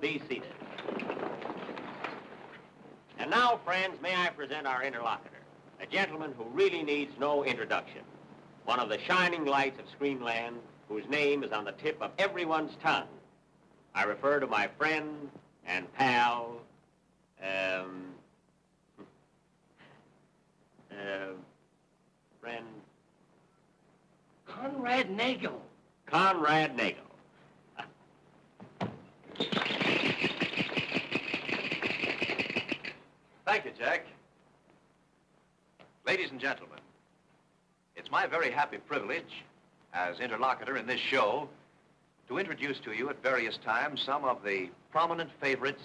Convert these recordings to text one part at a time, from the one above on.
Be seated. And now, friends, may I present our interlocutor, a gentleman who really needs no introduction, one of the shining lights of Screenland, whose name is on the tip of everyone's tongue. I refer to my friend and pal, friend... Conrad Nagel. Conrad Nagel. Thank you, Jack. Ladies and gentlemen, it's my very happy privilege as interlocutor in this show to introduce to you at various times some of the prominent favorites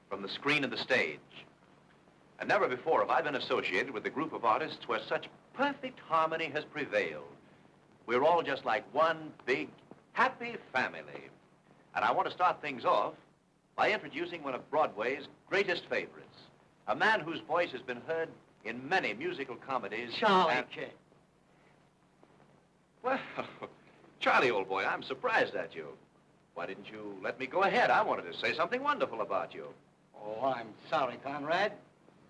from the screen and the stage. And never before have I been associated with a group of artists where such perfect harmony has prevailed. We're all just like one big, happy family. And I want to start things off by introducing one of Broadway's greatest favorites, a man whose voice has been heard in many musical comedies. Charlie Kid. Well, Charlie, old boy, I'm surprised at you. Why didn't you let me go ahead? I wanted to say something wonderful about you. Oh, I'm sorry, Conrad.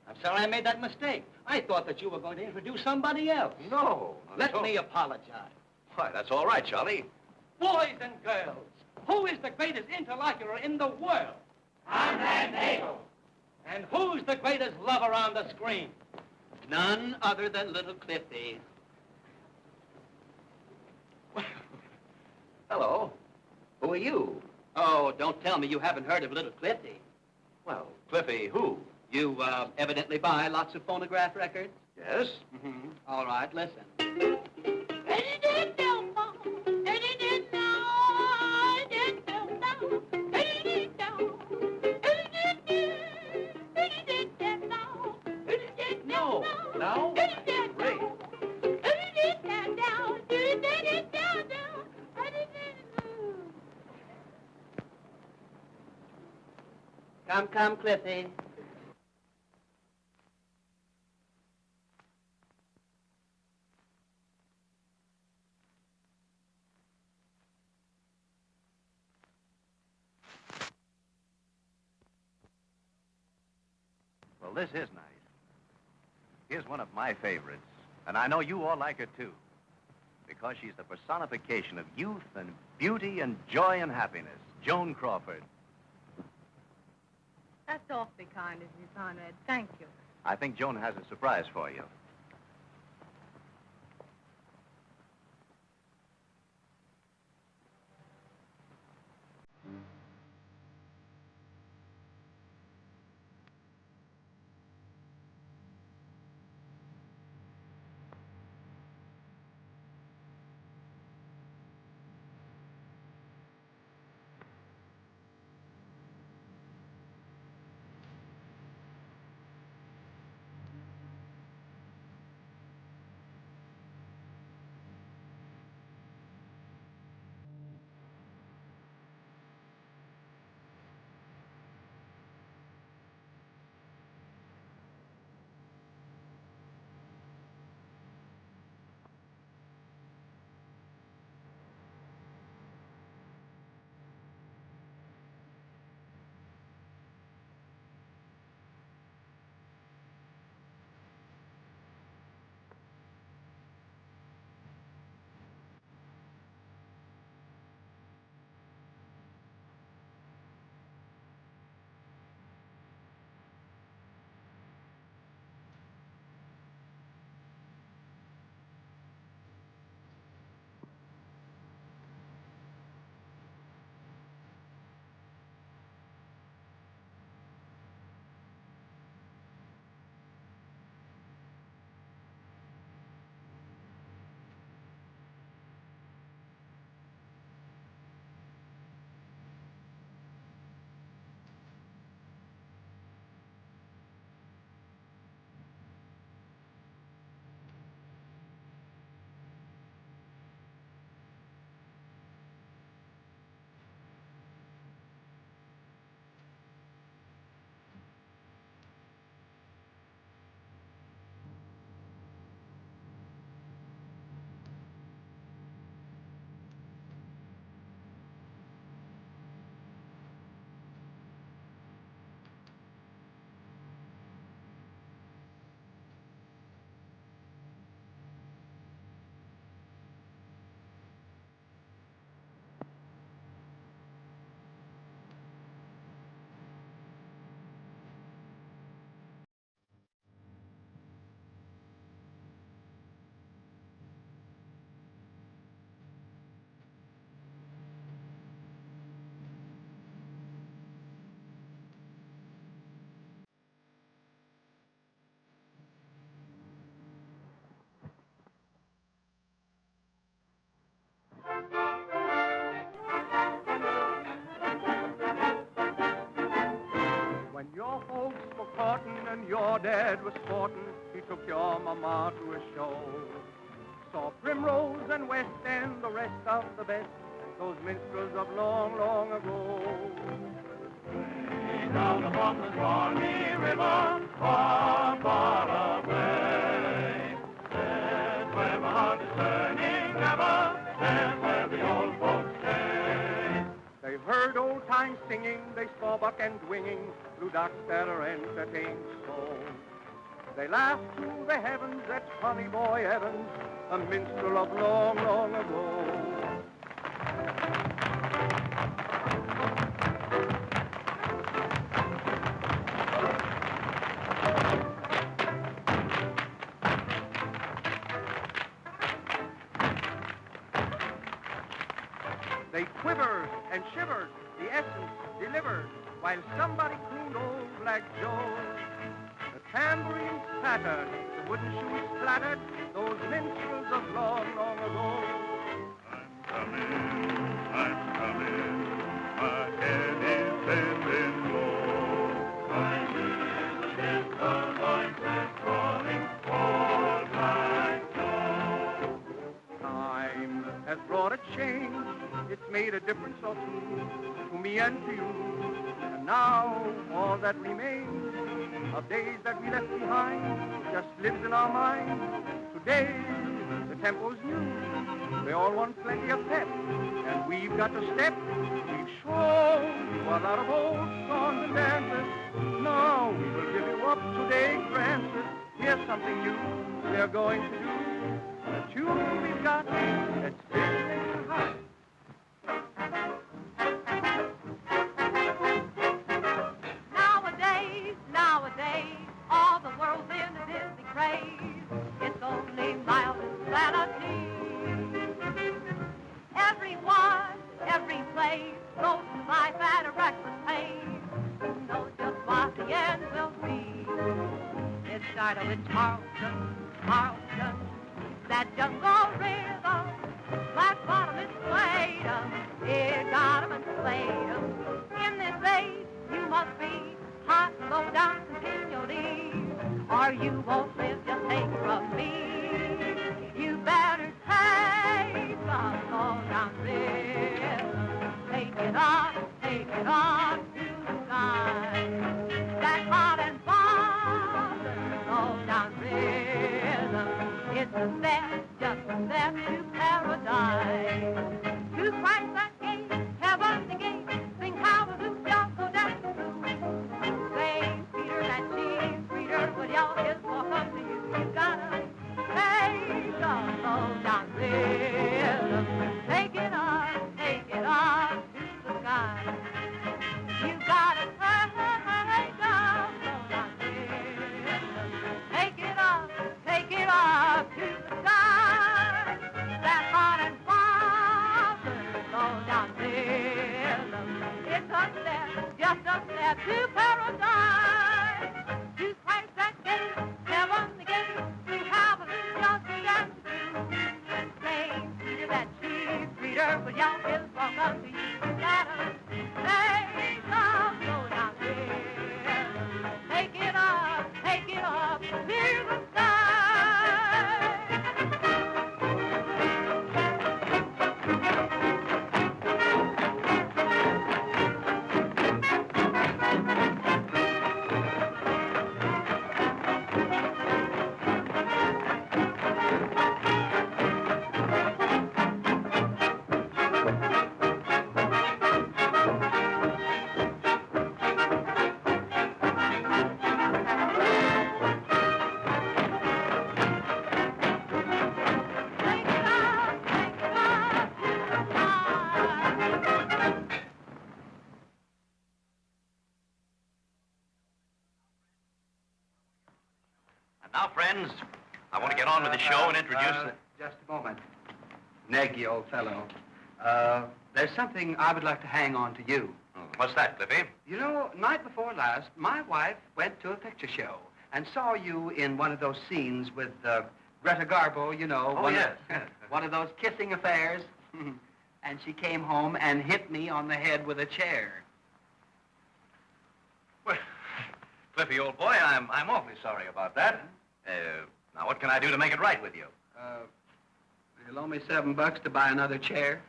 I'm sorry I made that mistake. I thought that you were going to introduce somebody else. No. Let me apologize. Why, that's all right, Charlie. Boys and girls, who is the greatest interlocutor in the world? Conrad Nagel. And who's the greatest lover on the screen? None other than little Cliffy. Hello. Who are you? Oh, don't tell me you haven't heard of little Cliffy. Well, Cliffy, who? You evidently buy lots of phonograph records? Yes? Mm-hmm. All right, listen. No. Now? Great. Come, Cliffy. Well, this is nice. Here's one of my favorites, and I know you all like her, too, because she's the personification of youth and beauty and joy and happiness. Joan Crawford. That's awfully kind of you, Conrad. Thank you. I think Joan has a surprise for you. When your folks were courting and your dad was sporting, he took your mama to a show. Saw Primrose and West End, the rest of the best, those minstrels of long, long ago. Way down upon the stormy river, far, far away, there's where my heart is turning ever, there's where the old folks stay. They heard old time singing, they saw buck and winging, blue ducks that are entertained so. They laughed to the heavens at Honey Boy Evans, a minstrel of long, long ago. They quivered and shivered, the essence delivered, while somebody crooned old Black Joe. The tambourine spattered, the wooden shoes splattered, those minstrels of long, long ago. I'm coming, my head is bending low. I hear the voices calling all night long. Time has brought a change. It's made a difference or two to me and to you. And now all that remains of days that we left behind just lives in our minds. Today the tempo's new. They all want plenty of pep, and we've got to step. We've shown you a lot of old songs and dances. Now we will give you up today, Francis. Here's something new we're going to do. A tune we've got that's filling your heart. Nowadays, all the world's in a Disney craze. It's only mild insanity. Everyone, every place, goes through life at a reckless pace. Who knows just what the end will be? It started with Charleston, that jungle rhythm. Black bottom is played 'em, it got 'em and slayed 'em. In this age, you must be hot, low down continually, or you won't live, just take it from me. You better take the low down rhythm, take it up to the sky. That hot and bothered low down rhythm, it's a step, just a step to paradise. To Christ that gate, heaven the gate, sing hallelujah, go down the room. St. Peter, that cheese reader, would y'all his walk up to you. You gotta take the low down rhythm, take it up to the sky. You gotta take the low down rhythm, take it up to the sky. That hot and bothered low down rhythm, it's a step, just a step to paradise. To Christ that gate, heaven the gate, to hallelujah, to dance to. St. Peter, that cheese reader, would y'all his walk up to you. You gotta take the low down rhythm, take it up to the sky. Now, friends, I want to get on with the show and introduce the... Just a moment. Nagel, old fellow. There's something I would like to hang on to you. What's that, Cliffy? You know, night before last, my wife went to a picture show and saw you in one of those scenes with Greta Garbo, you know. Oh, yes. One of those kissing affairs. And she came home and hit me on the head with a chair. Well, Cliffy, old boy, I'm awfully sorry about that. Now, what can I do to make it right with you? You'll owe me $7 to buy another chair.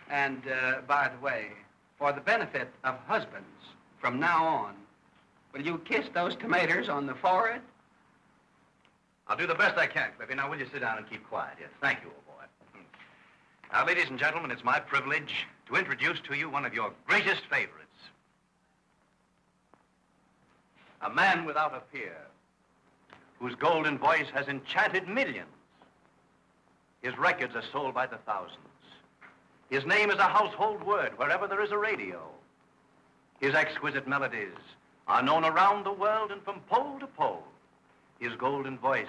And, by the way, for the benefit of husbands, from now on, will you kiss those tomatoes on the forehead? I'll do the best I can, Cliffy. Now, will you sit down and keep quiet? Yes, thank you, old boy. Now, ladies and gentlemen, it's my privilege to to introduce to you one of your greatest favorites. A man without a peer, whose golden voice has enchanted millions. His records are sold by the thousands. His name is a household word wherever there is a radio. His exquisite melodies are known around the world and from pole to pole. His golden voice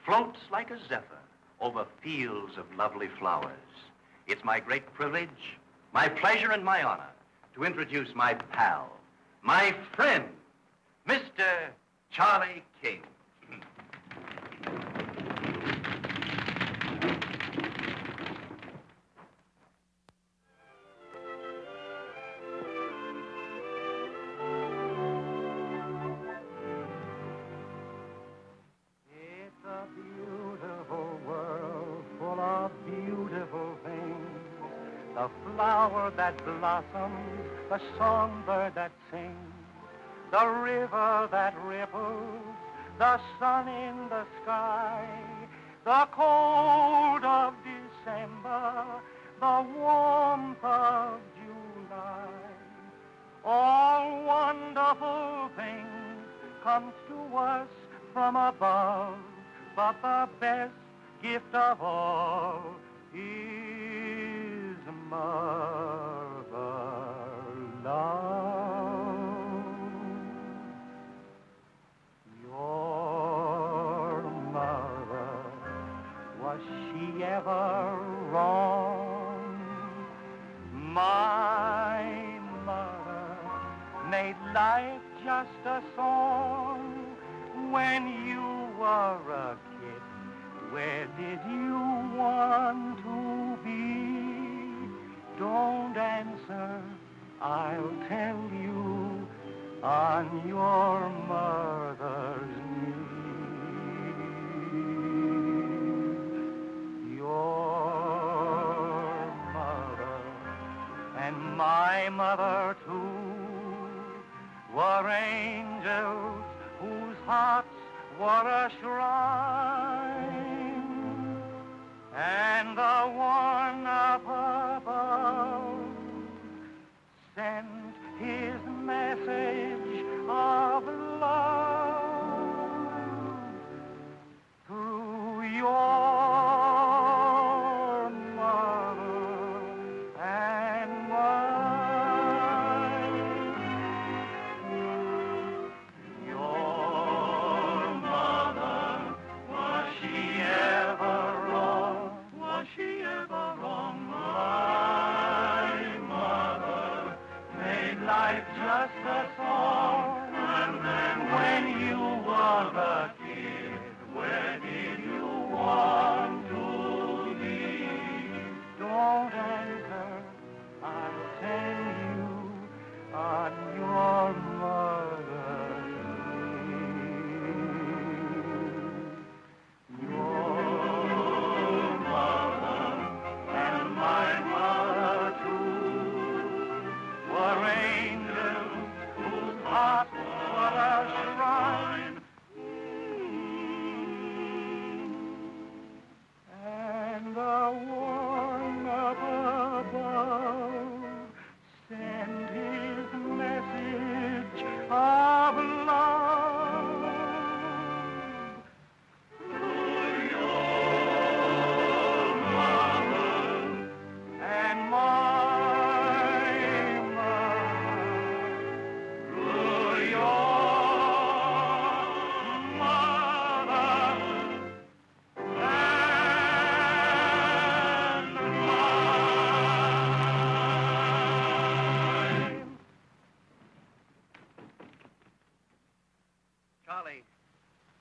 floats like a zephyr over fields of lovely flowers. It's my great privilege, my pleasure, and my honor to introduce my pal, my friend, Mr. Charlie King. The flower that blossoms, the songbird that sings, the river that ripples, the sun in the sky, the cold of December, the warmth of July. All wonderful things come to us from above, but the best gift of all is mother love. Your mother, was she ever wrong? My mother made life just a song. When you were a kid, where did you want to be? Don't answer, I'll tell you, on your mother's knee. Your mother and my mother too were angels whose hearts were a shrine, and the one up above sent his message of love through your mother and mine. Your mother, was she ever wrong? Was she ever wrong? My mother made life just a song. And when you were a kid, where did you want to be? Don't answer, I'll tell you, on your mother's knee. Your mother and my mother too were angels whose hearts were a shrine, and the one up above sent his message of love through your mother and my mother, through your mother and mine.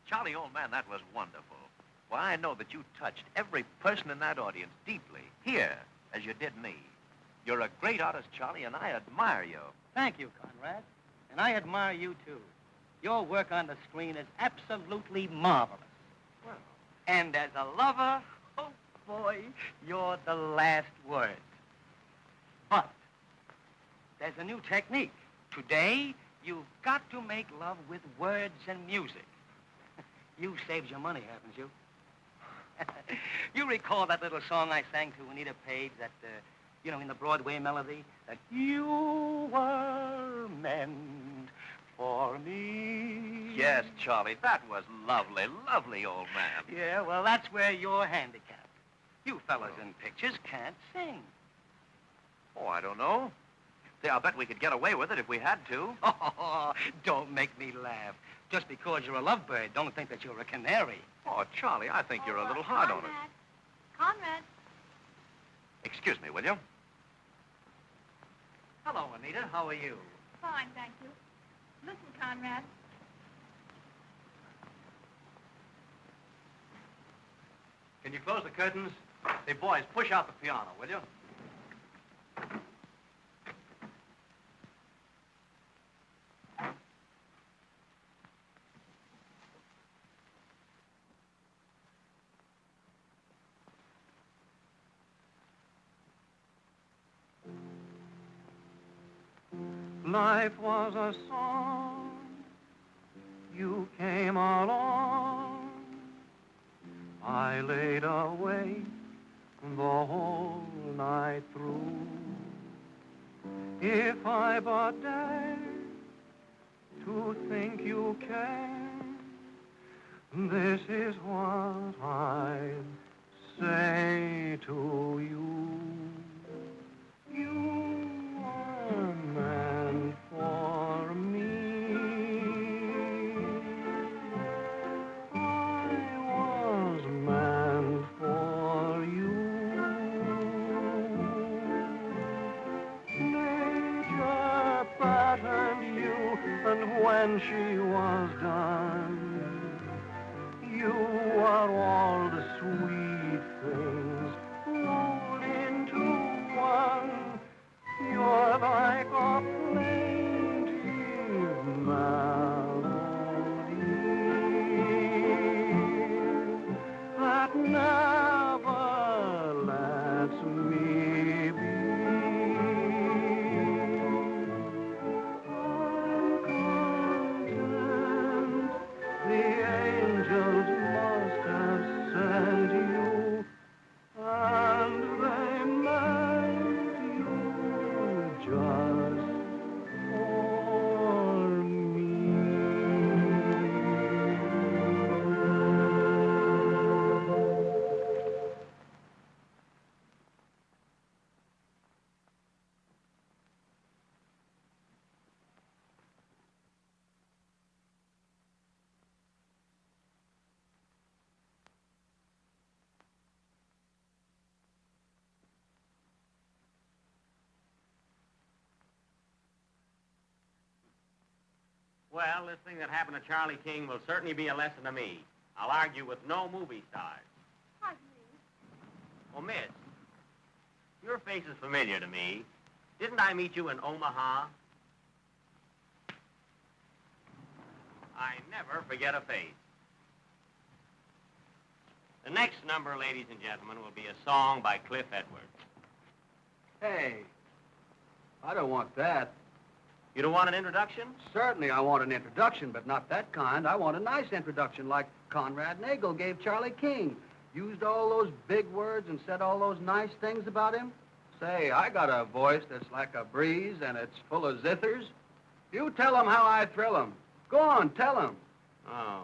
Charlie, old man, that was wonderful. Well, I know that you touched every person in that audience deeply, here, as you did me. You're a great artist, Charlie, and I admire you. Thank you, Conrad. And I admire you, too. Your work on the screen is absolutely marvelous. Well, And as a lover, oh, boy, you're the last word. But there's a new technique. Today, you've got to make love with words and music. You've saved your money, haven't you? You recall that little song I sang to Anita Page, that You know, in the Broadway Melody, that you were meant for me. Yes, Charlie, that was lovely, lovely, old man. Yeah, well, that's where you're handicapped. You fellas in pictures can't sing. Oh, I don't know. Say, I'll bet we could get away with it if we had to. Oh, don't make me laugh. Just because you're a lovebird, don't think that you're a canary. Oh, Charlie, I think you're a little hard on it. Conrad. Excuse me, will you? Hello, Anita. How are you? Fine, thank you. Listen, Conrad. Can you close the curtains? Hey, boys, push out the piano, will you? Life was a song, you came along, I laid awake the whole night through. If I but dare to think you care, this is what I'd say to you. You are meant for me. I was meant for you. Nature patterned you, and when she was done, you are all the sweet things rolled into one. You're like a plaintive melody that never lets me be. I'm content the angels must have sent you, and they meant you just for me. Well, this thing that happened to Charlie King will certainly be a lesson to me. I'll argue with no movie stars. Pardon me. Well, miss, your face is familiar to me. Didn't I meet you in Omaha? I never forget a face. The next number, ladies and gentlemen, will be a song by Cliff Edwards. Hey, I don't want that. You don't want an introduction? Certainly I want an introduction, but not that kind. I want a nice introduction like Conrad Nagel gave Charlie King. Used all those big words and said all those nice things about him. Say, I got a voice that's like a breeze and it's full of zithers. You tell them how I thrill them. Go on, tell them. Oh.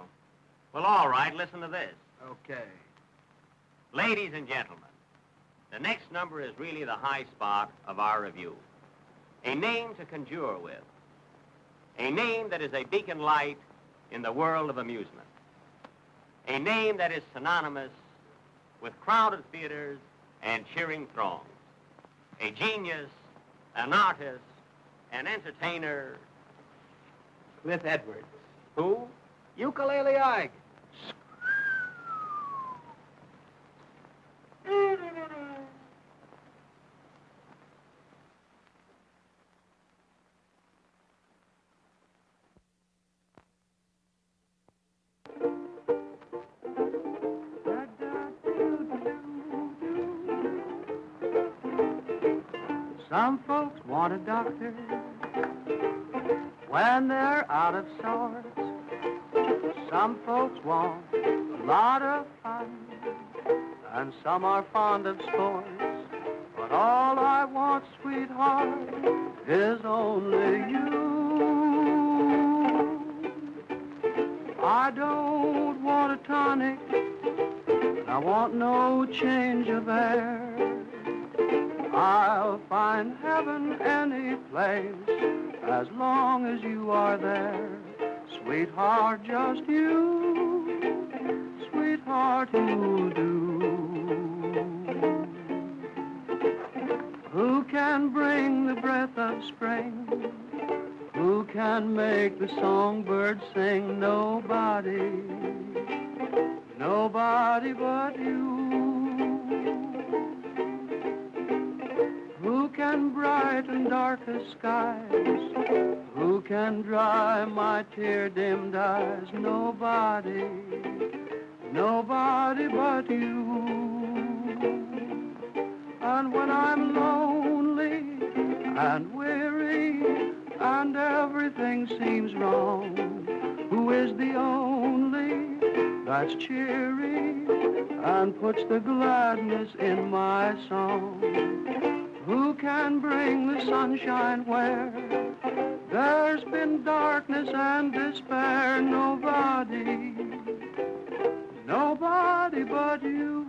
Well, all right, listen to this. Okay. Ladies and gentlemen, the next number is really the high spot of our review. A name to conjure with. A name that is a beacon light in the world of amusement. A name that is synonymous with crowded theaters and cheering throngs. A genius, an artist, an entertainer. Cliff Edwards. Who? Ukulele Ike. Some folks want a doctor when they're out of sorts. Some folks want a lot of fun, and some are fond of sports. But But all I want, sweetheart, is only you. I don't want a tonic, I want no change of air. I'll find heaven any place as long as you are there. Sweetheart, just you, sweetheart, you do. Who can bring the breath of spring? Who can make the songbird sing? Nobody, nobody but you. Who can brighten darkest skies? Who can dry my tear-dimmed eyes? Nobody, nobody but you. And when I'm lonely and weary and everything seems wrong, who is the only that's cheery and puts the gladness in my song? Who can bring the sunshine where there's been darkness and despair? Nobody, nobody but you.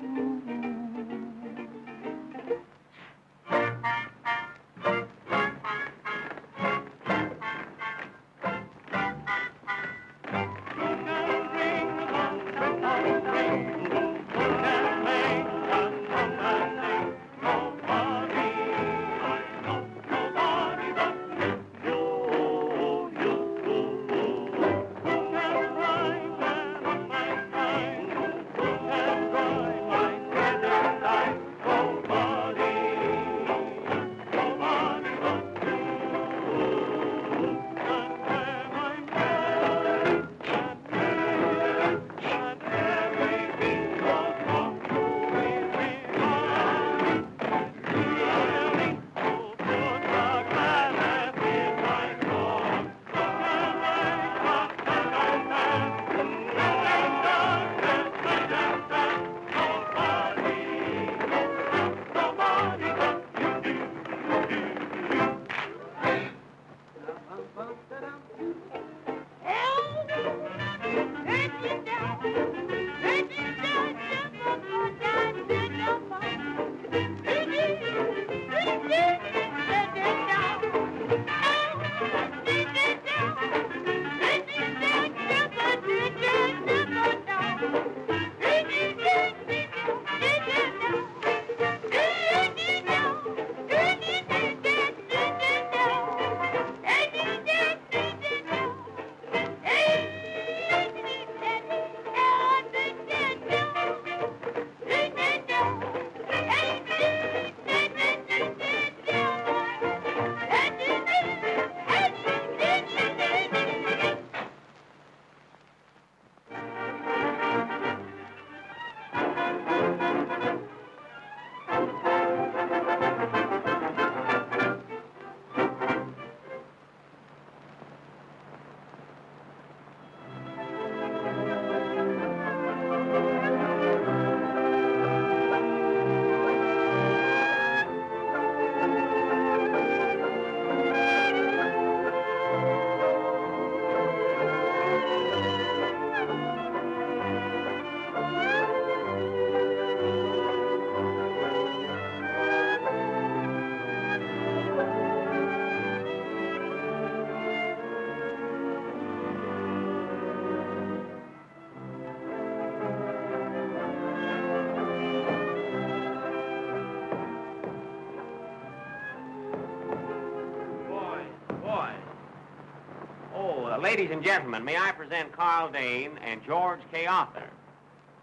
Ladies and gentlemen, may I present Carl Dane and George K. Arthur,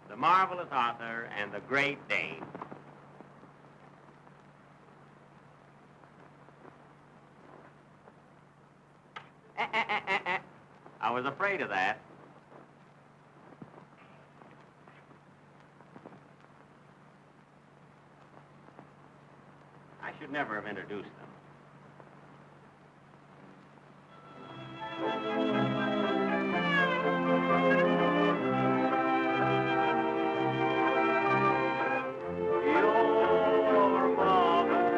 the marvelous Arthur and the great Dane. I was afraid of that. I should never have introduced them. Your mother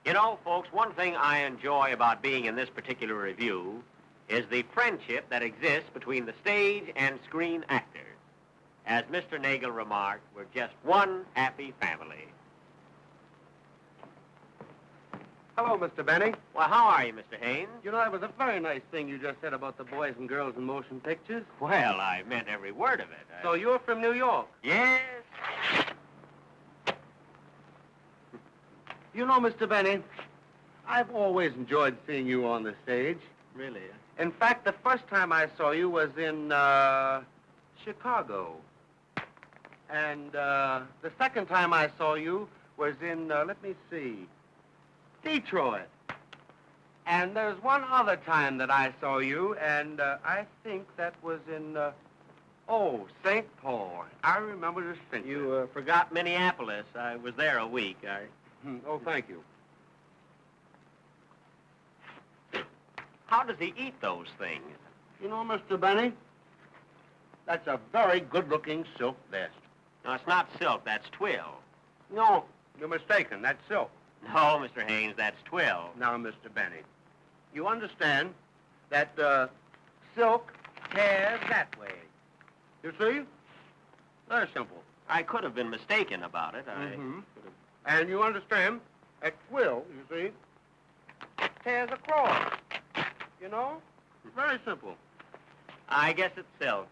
You know, folks, one thing I enjoy about being in this particular review is the friendship that exists between the stage and screen actors. As Mr. Nagel remarked, we're just one happy family. Hello, Mr. Benny. Well, how are you, Mr. Haynes? You know, that was a very nice thing you just said about the boys and girls in motion pictures. Well, I meant every word of it. So you're from New York? Yes. You know, Mr. Benny, I've always enjoyed seeing you on the stage. Really? In fact, the first time I saw you was in, Chicago. And, the second time I saw you was in, let me see, Detroit. And there's one other time that I saw you, and I think that was in, St. Paul. I remember distinctly. You forgot Minneapolis. I was there a week. Oh, thank you. How does he eat those things? You know, Mr. Benny, that's a very good-looking silk vest. No, it's not silk. That's twill. No, you're mistaken. That's silk. No, Mr. Haynes, that's twill. Now, Mr. Benny, you understand that silk tears that way. You see? Very simple. I could have been mistaken about it. And you understand that twill, you see, tears across. You know? Very simple. I guess it's silk.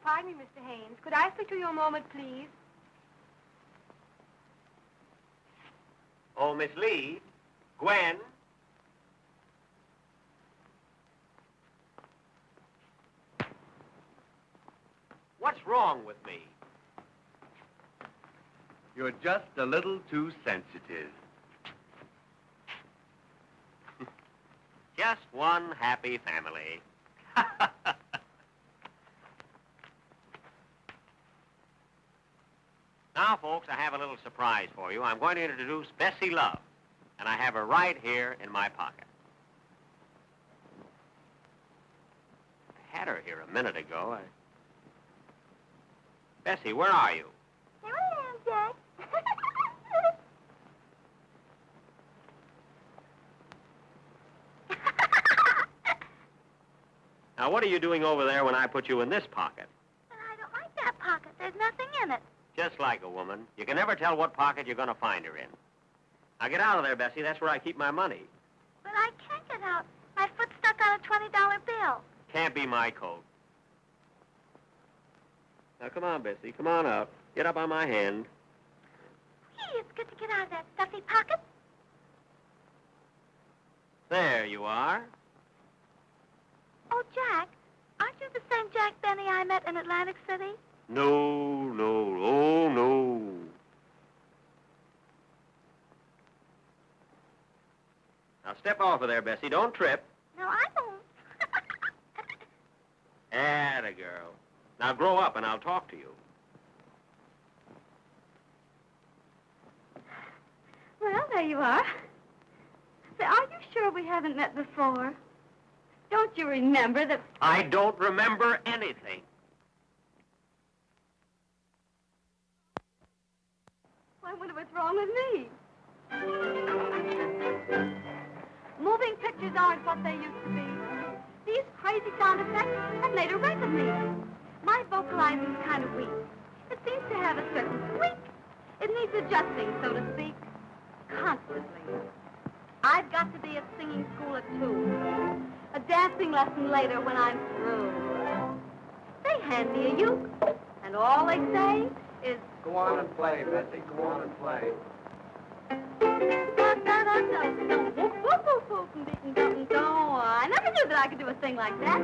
Pardon me, Mr. Haynes. Could I speak to you a moment, please? Oh, Miss Lee, Gwen. What's wrong with me? You're just a little too sensitive. Just one happy family. Now, folks, I have a little surprise for you. I'm going to introduce Bessie Love, and I have her right here in my pocket. I had her here a minute ago. Bessie, where are you? Here I am, Jack. Now, what are you doing over there when I put you in this pocket? But I don't like that pocket. There's nothing in it. Just like a woman. You can never tell what pocket you're going to find her in. Now, get out of there, Bessie. That's where I keep my money. But I can't get out. My foot's stuck on a $20 bill. Can't be my coat. Now, come on, Bessie. Come on up. Get up on my hand. Gee, it's good to get out of that stuffy pocket. There you are. Oh, Jack, aren't you the same Jack Benny I met in Atlantic City? No, oh, no. Now, step off of there, Bessie. Don't trip. No, I won't. Atta girl. Now, grow up, and I'll talk to you. Well, there you are. Say, are you sure we haven't met before? Don't you remember that... I don't remember anything. I wonder what's wrong with me. Moving pictures aren't what they used to be. These crazy sound effects have made a wreck of me. My vocalizing's kind of weak. It seems to have a certain squeak. It needs adjusting, so to speak, constantly. I've got to be at singing school at 2. A dancing lesson later when I'm through. They hand me a uke, and all they say is... Go on and play, Bessie. Go on and play. I never knew that I could do a thing like that.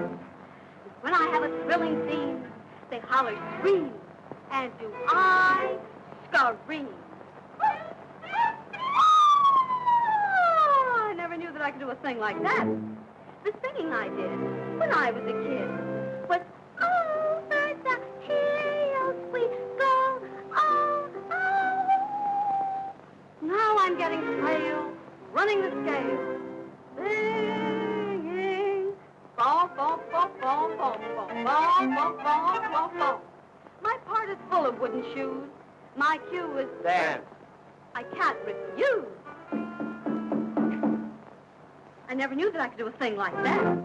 When I have a thrilling scene, they holler, scream, and do I scream. I never knew that I could do a thing like that. The singing I did when I was a kid was, oh, birds of hills we go, oh, oh. Now I'm getting frail, running the scale, singing, bom, bom, bom, bom, bom, bom, bom, bom, bom, bom, bom. My part is full of wooden shoes. My cue is... Dance. I can't refuse. I never knew that I could do a thing like that.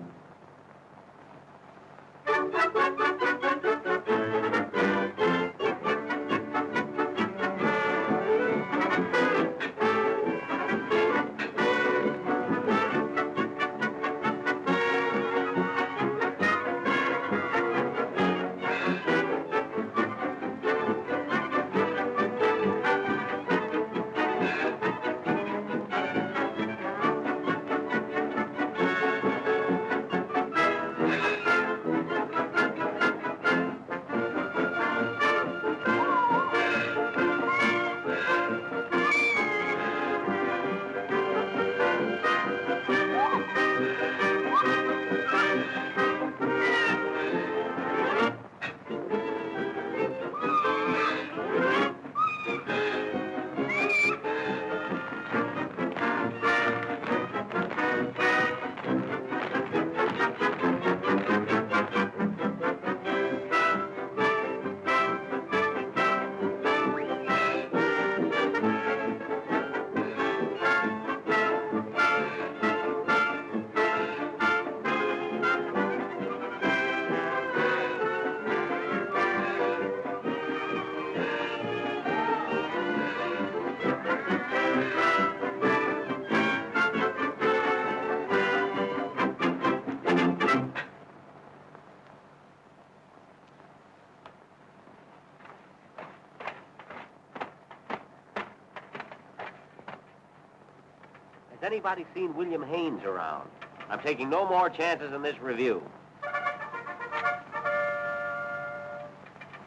Has anybody seen William Haynes around? I'm taking no more chances in this review.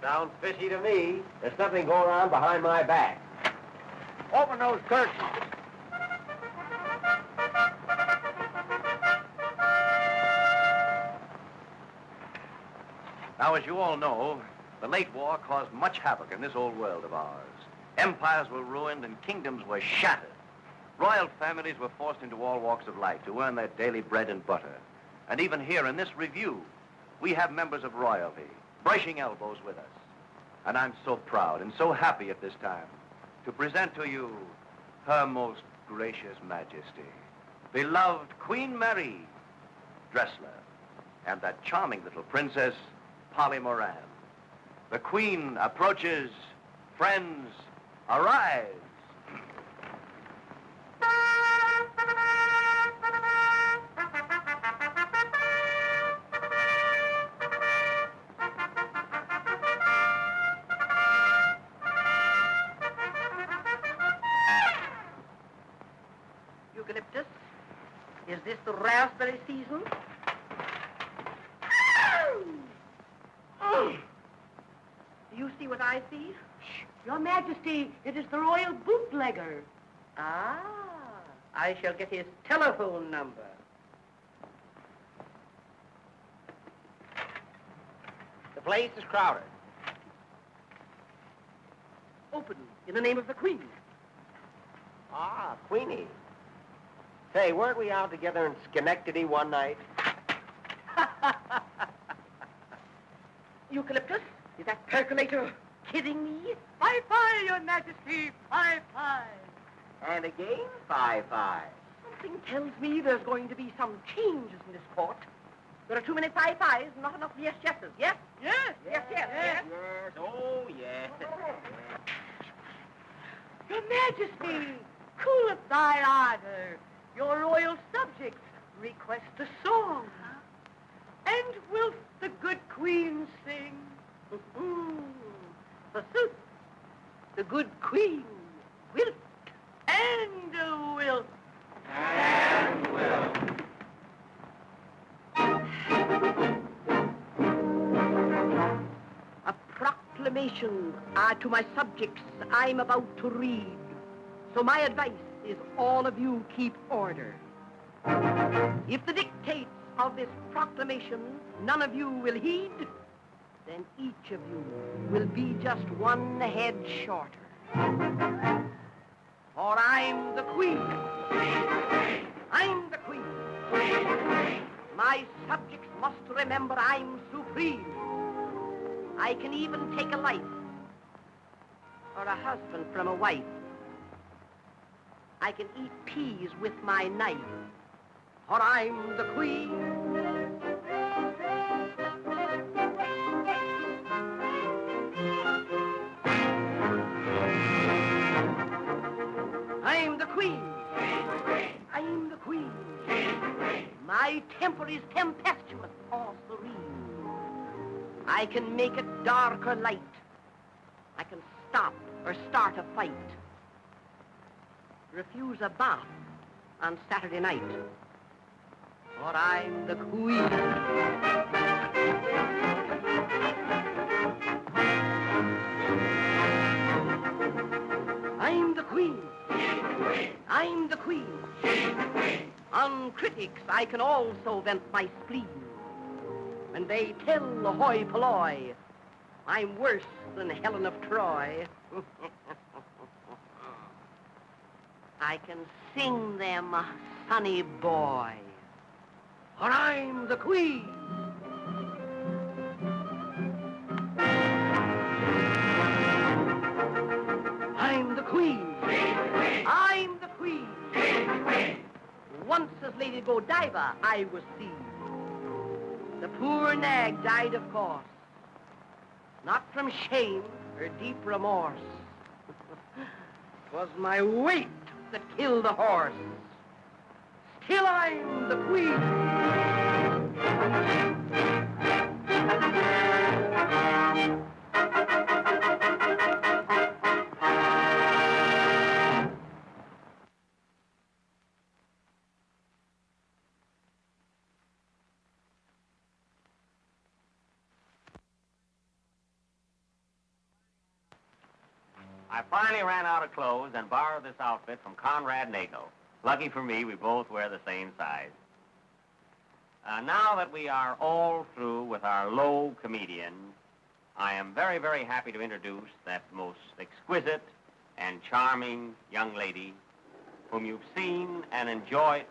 Sounds fishy to me. There's something going on behind my back. Open those curtains. Now, as you all know, the late war caused much havoc in this old world of ours. Empires were ruined and kingdoms were shattered. Royal families were forced into all walks of life to earn their daily bread and butter. And even here in this review, we have members of royalty brushing elbows with us. And I'm so proud and so happy at this time to present to you Her Most Gracious Majesty, beloved Queen Mary Dressler, and that charming little princess, Polly Moran. The Queen approaches. Friends, arise. Eucalyptus, is this the raspberry season? Do you see what I see? Your Majesty, it is the royal bootlegger. Ah, I shall get his telephone number. The place is crowded. Open in the name of the Queen. Ah, Queenie. Say, weren't we out together in Schenectady one night? Eucalyptus, is that percolator kidding me? Fie, Your Majesty, fie. And again, 5-5. Something tells me there's going to be some changes in this court. There are too many fie-fies, not enough yes-yeses. Yes? Yes. Yes, oh, yes. Your Majesty, cooleth thy ardor. Your royal subjects request a song. And wilt the good queen sing? Forsooth, the good queen wilt and wilt. And will. A proclamation to my subjects I'm about to read. So my advice is all of you keep order. If the dictates of this proclamation none of you will heed, then each of you will be just one head shorter. For I'm the queen. I'm the queen. My subjects must remember I'm supreme. I can even take a life or a husband from a wife. I can eat peas with my knife, for I'm the queen. I'm the queen. I'm the queen. My temper is tempestuous or serene. I can make it dark or light. I can stop or start a fight. Refuse a bath on Saturday night. For I'm the queen. I'm the queen. I'm the queen. On critics I can also vent my spleen. When they tell the hoi polloi, I'm worse than Helen of Troy. I can sing them, sonny boy, for I'm the queen. I'm the queen. I'm the queen. Once as Lady Godiva I was seen. The poor nag died, of course, not from shame or deep remorse. 'Twas my weight that killed the horse. Still I'm the queen. I finally ran out of clothes and borrowed this outfit from Conrad Nagel. Lucky for me, we both wear the same size. Now that we are all through with our low comedian, I am very, very happy to introduce that most exquisite and charming young lady whom you've seen and enjoyed.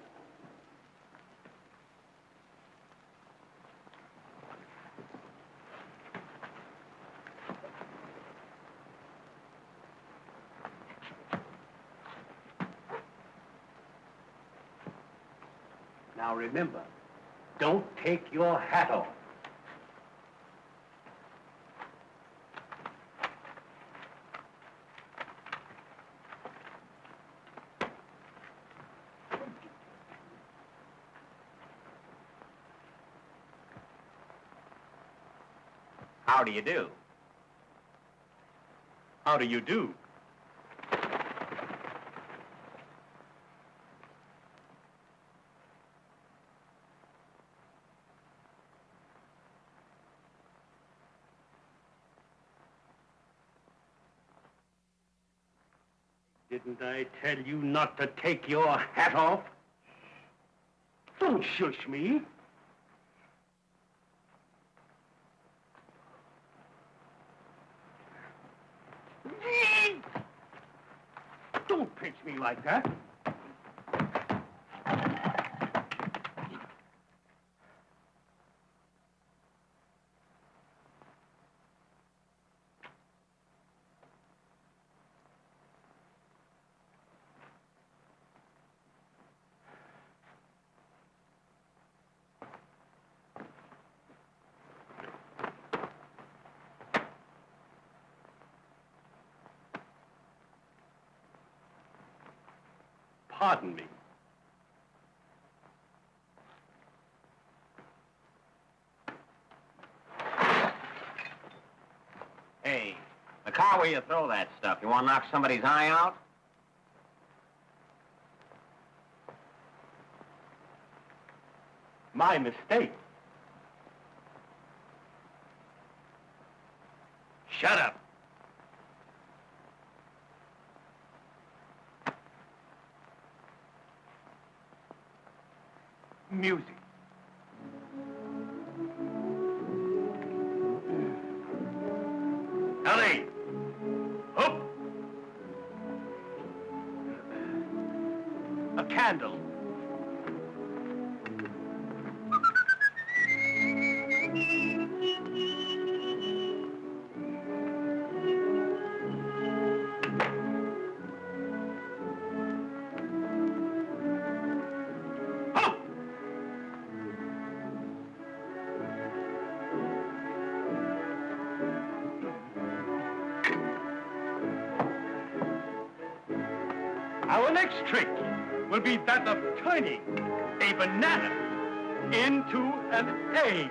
Now remember, don't take your hat off. How do you do? How do you do? Didn't I tell you not to take your hat off? Don't shush me. Don't pinch me like that. Pardon me. Hey, the car where you throw that stuff, you want to knock somebody's eye out? My mistake. Shut up. Music. Ellie! Hoop! A candle. Our next trick will be that of turning a banana into an egg.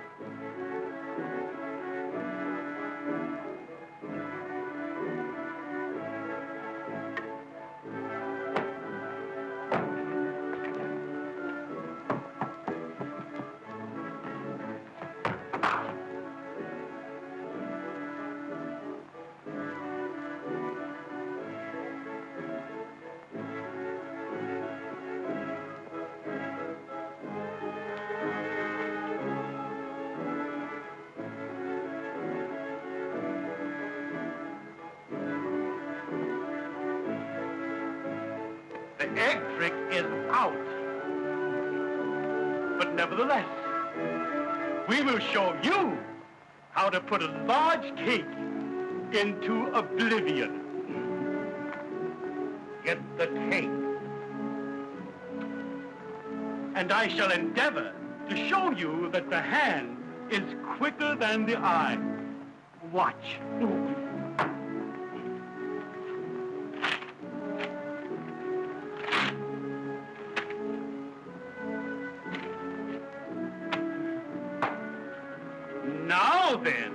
The egg trick is out. But nevertheless, we will show you how to put a large cake into oblivion. Get the cake. And I shall endeavor to show you that the hand is quicker than the eye. Watch. Now then,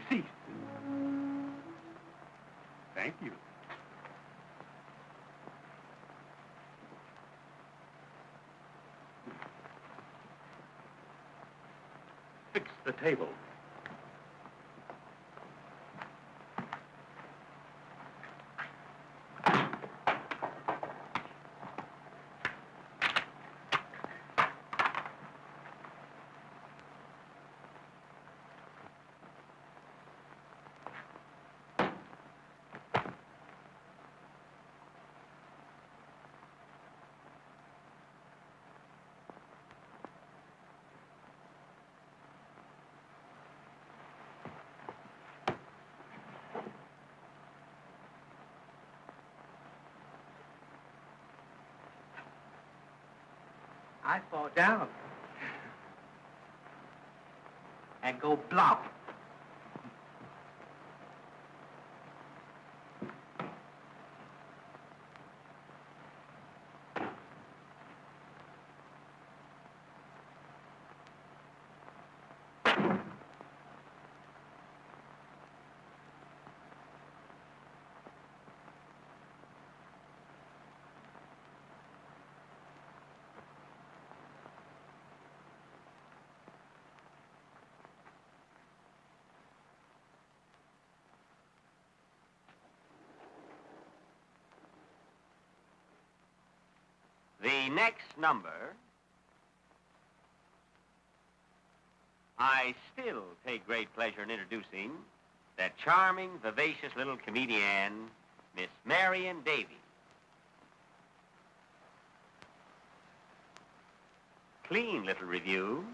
cease. Thank you. Fix the table. I fall down and go blop. The next number, I still take great pleasure in introducing that charming, vivacious little comedienne, Miss Marion Davies. Clean little review.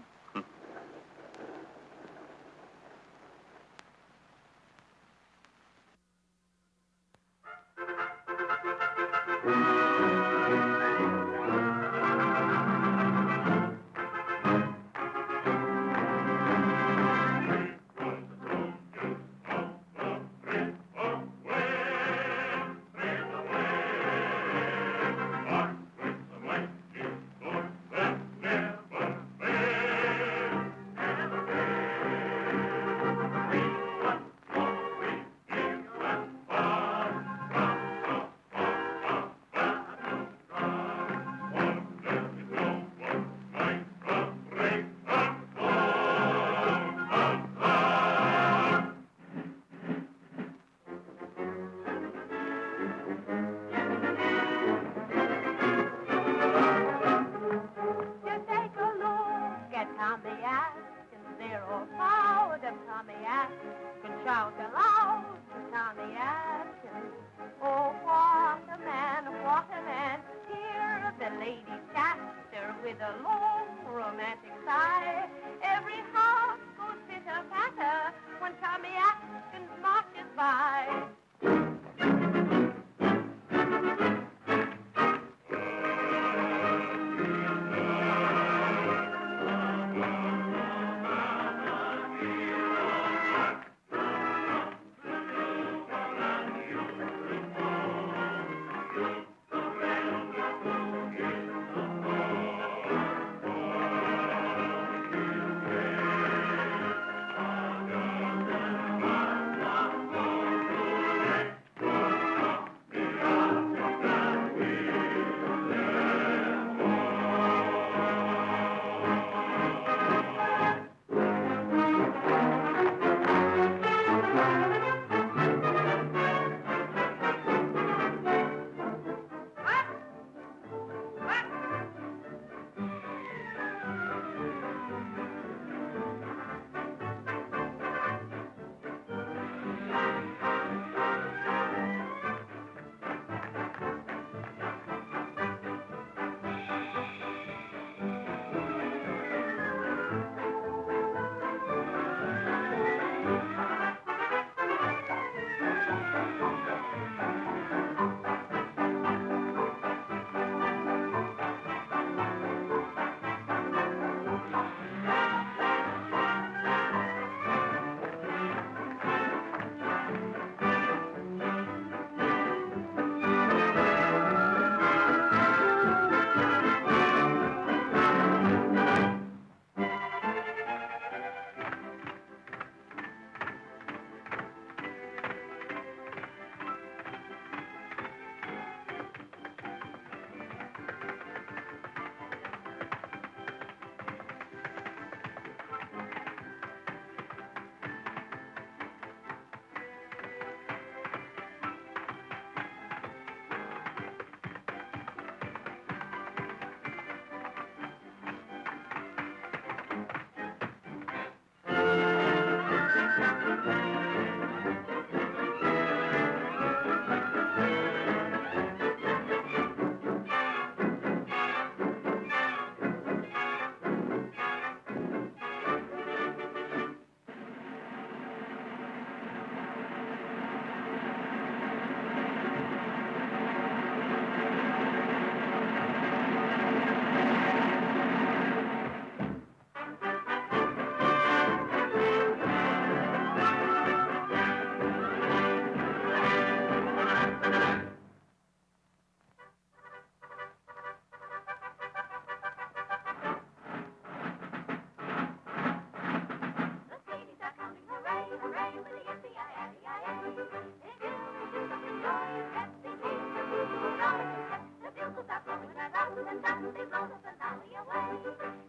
they blow the finale away.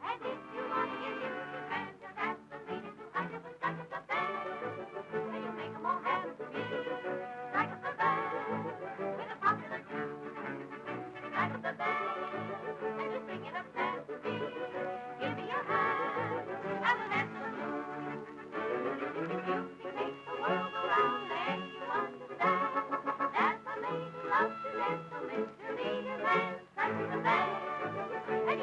And if you want to get used to band, just ask the leader to hike up and strike up the band. And you make them all happy. Strike up the band with a popular tune. Strike up the band and you sing it up fast to me. Give me your hand and we'll dance to the moon. Music makes the world go round and you understand. That's why ladies love to dance so Mr. Leader Man. Strike up the band.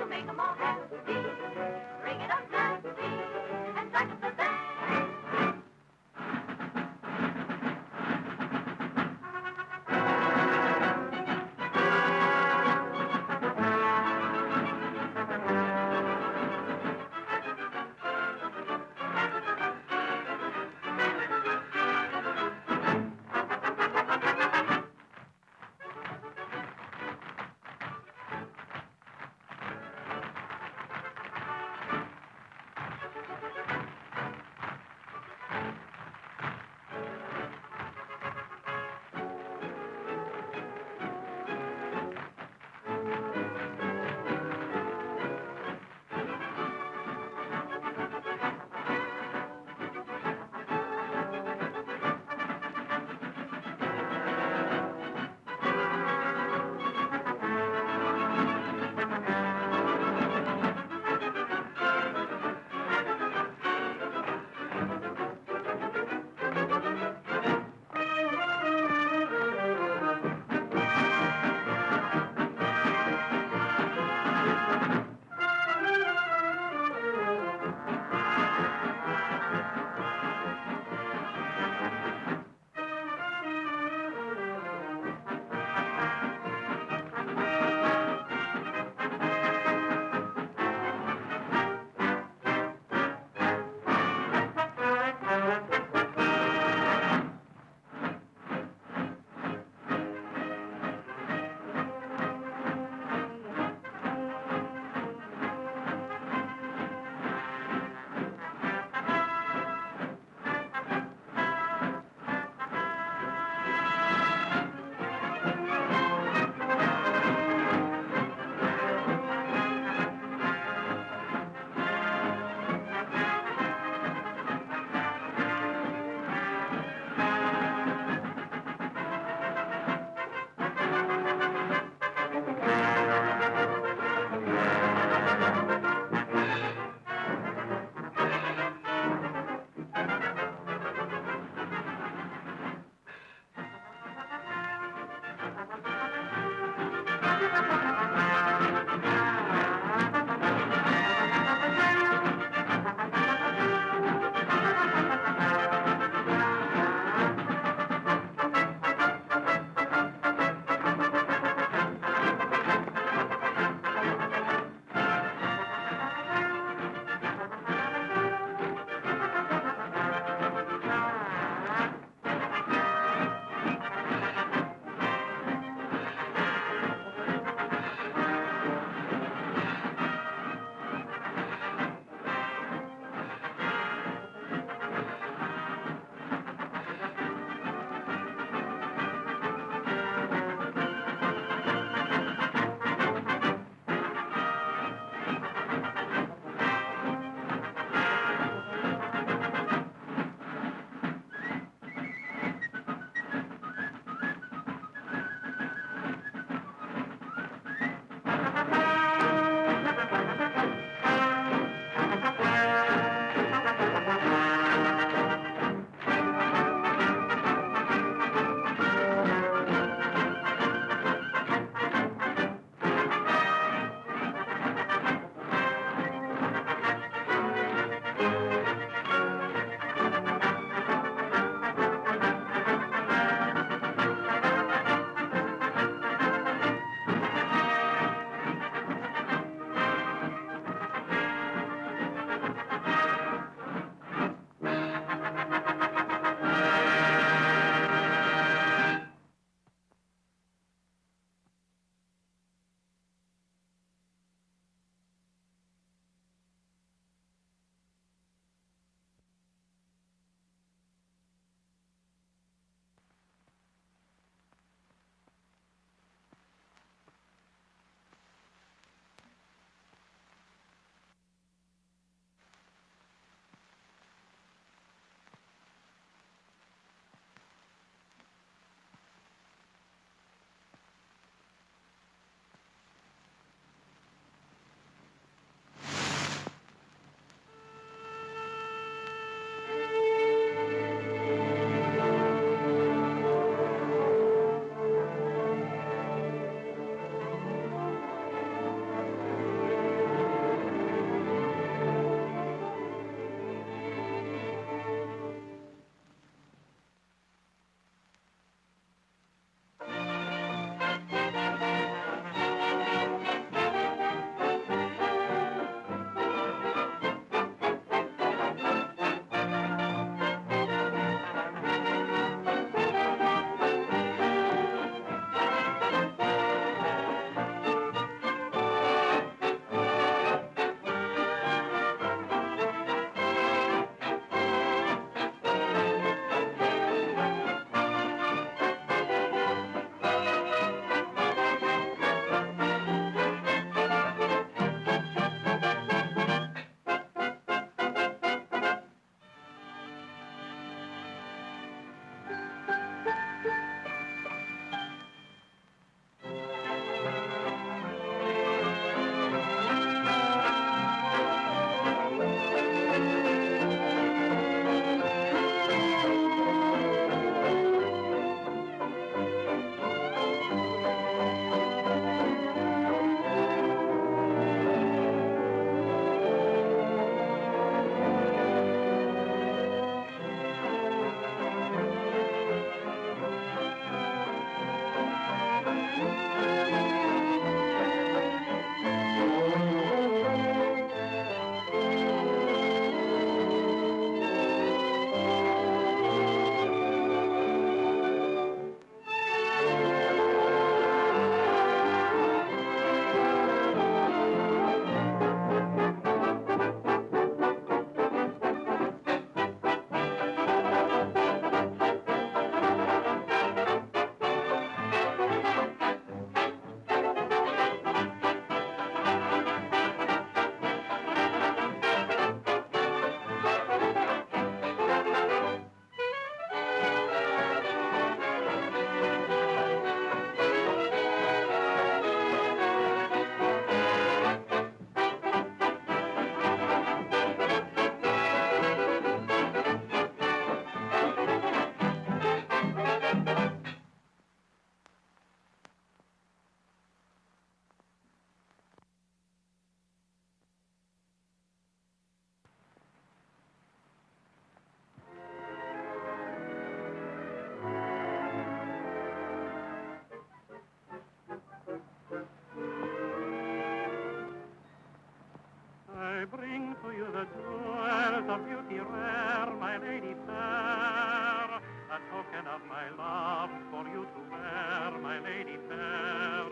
love for you to wear, my lady fair.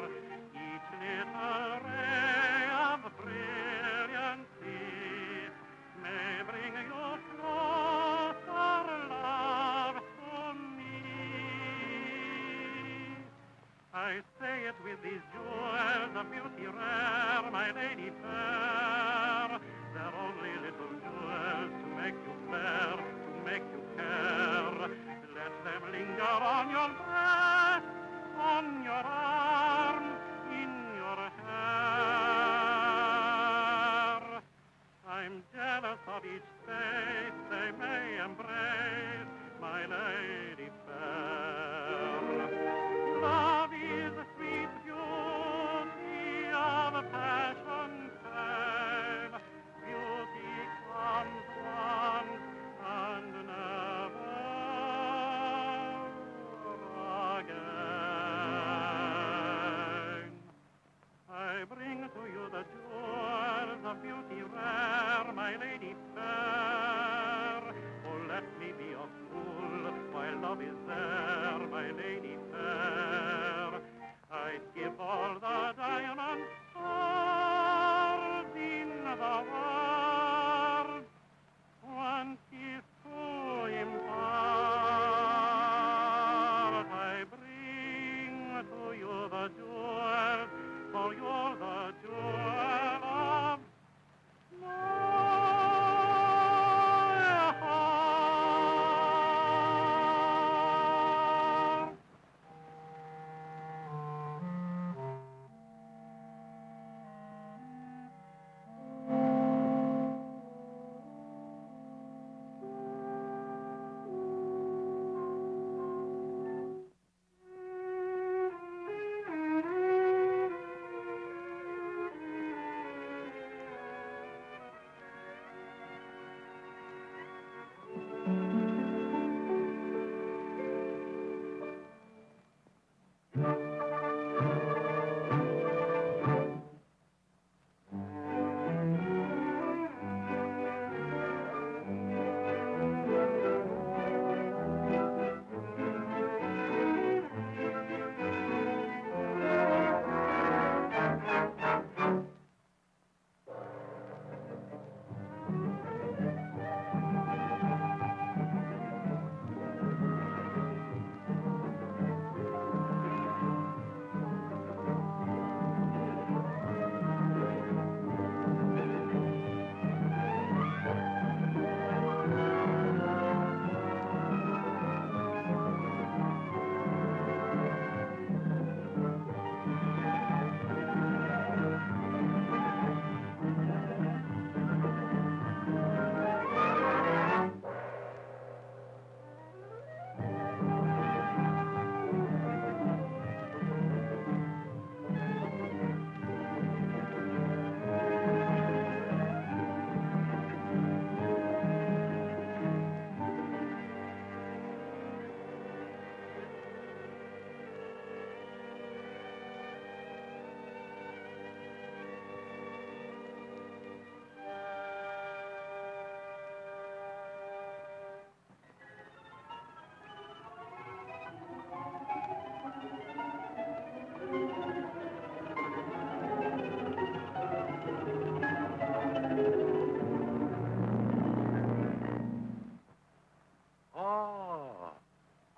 Each little ray of brilliancy may bring you closer, love, to me. I say it with these jewels of beauty rare, my lady fair. They're only little jewels to make you fair, to make you care. Let them linger on your breast, on your arm, in your hair. I'm jealous of each space they may embrace, my lady fair. Love is the sweet beauty of a passion tale. Beauty comes once and never again. I bring to you the jewels of beauty rare, my lady fair. Oh, let me be a fool while love is there, my lady fair. I'd give all the diamond stars in the world, one kiss to impart. I bring to you the jewels, for you're the jewel of my heart.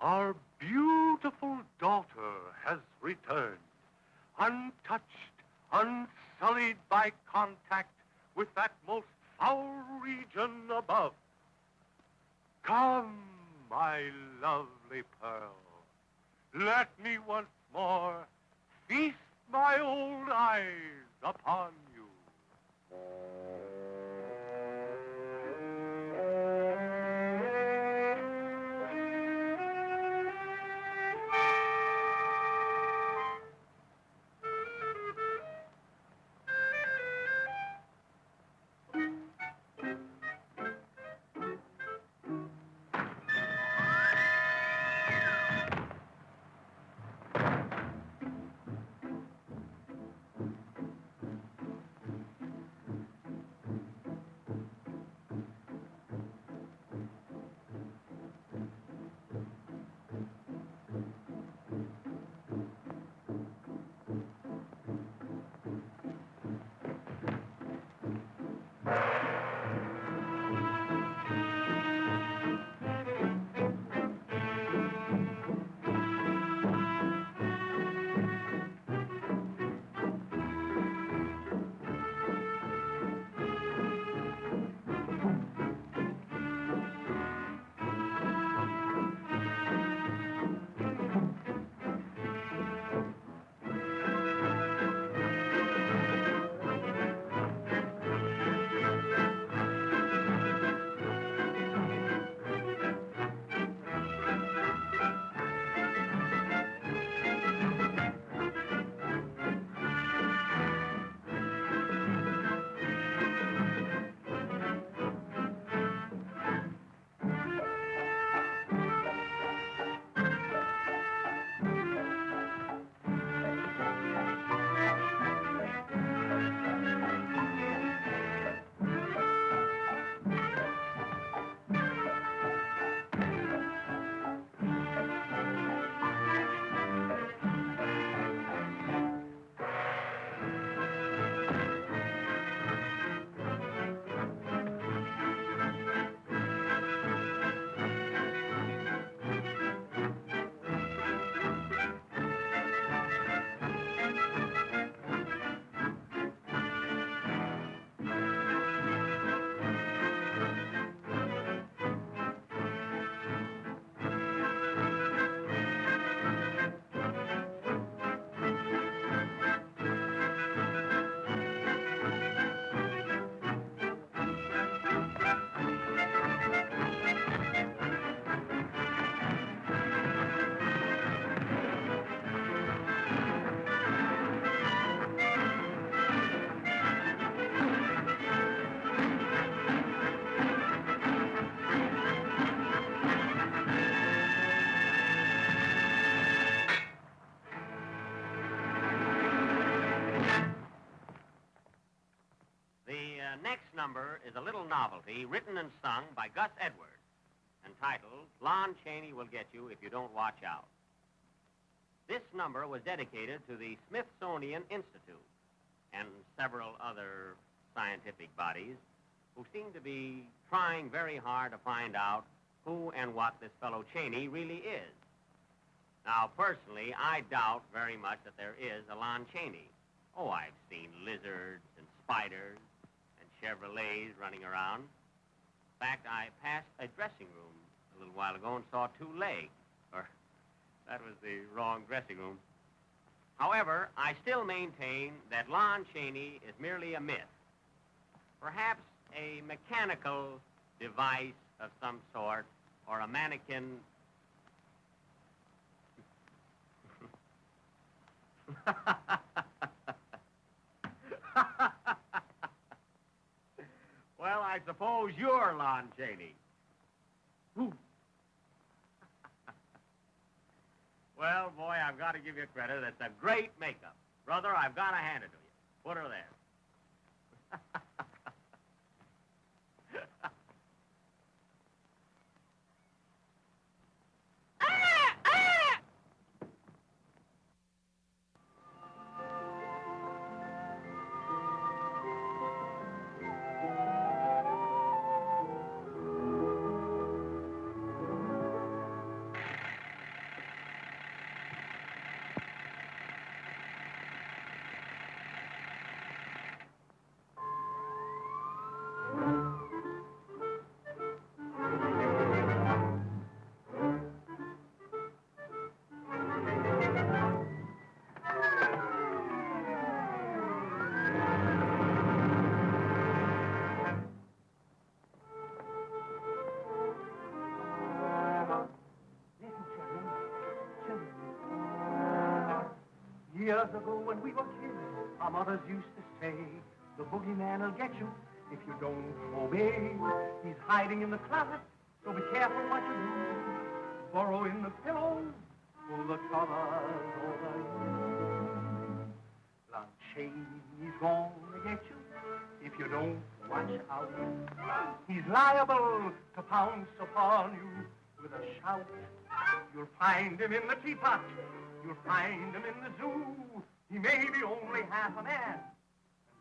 Our beautiful daughter has returned, untouched, unsullied by contact with that most foul region above. Come, my lovely pearl, let me once more feast my old eyes upon you. is a little novelty written and sung by Gus Edwards, entitled Lon Chaney Will Get You If You Don't Watch Out. This number was dedicated to the Smithsonian Institute and several other scientific bodies who seem to be trying very hard to find out who and what this fellow Chaney really is. Now, personally, I doubt very much that there is a Lon Chaney. Oh, I've seen lizards and spiders and Chevrolets running around. In fact, I passed a dressing room a little while ago and saw two legs. Or, that was the wrong dressing room. However, I still maintain that Lon Chaney is merely a myth. Perhaps a mechanical device of some sort, or a mannequin. Well, I suppose you're Lon Chaney. Who? Well, boy, I've got to give you credit. It's a great makeup. Brother, I've got to hand it to you. Put her there. Years ago when we were kids, our mothers used to say, the boogeyman will get you if you don't obey. He's hiding in the closet, so be careful what you do. Burrow in the pillows, pull the covers over you. Lon Chaney's gonna get you if you don't watch out. He's liable to pounce upon you with a shout. You'll find him in the teapot. You'll find him in the zoo. He may be only half a man,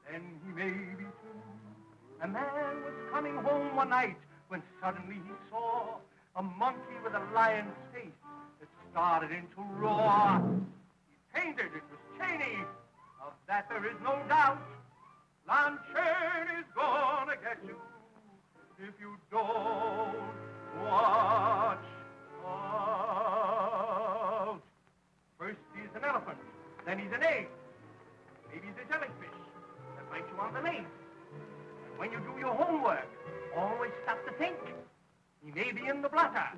and then he may be two. A man was coming home one night when suddenly he saw a monkey with a lion's face that started into roar. He fainted. It was Chaney. Of that there is no doubt. Lon Chaney's gonna get you if you don't watch out. First he's an elephant, then he's an egg. Maybe he's a jellyfish that bites you on the leg. And when you do your homework, always stop to think. He may be in the blotter.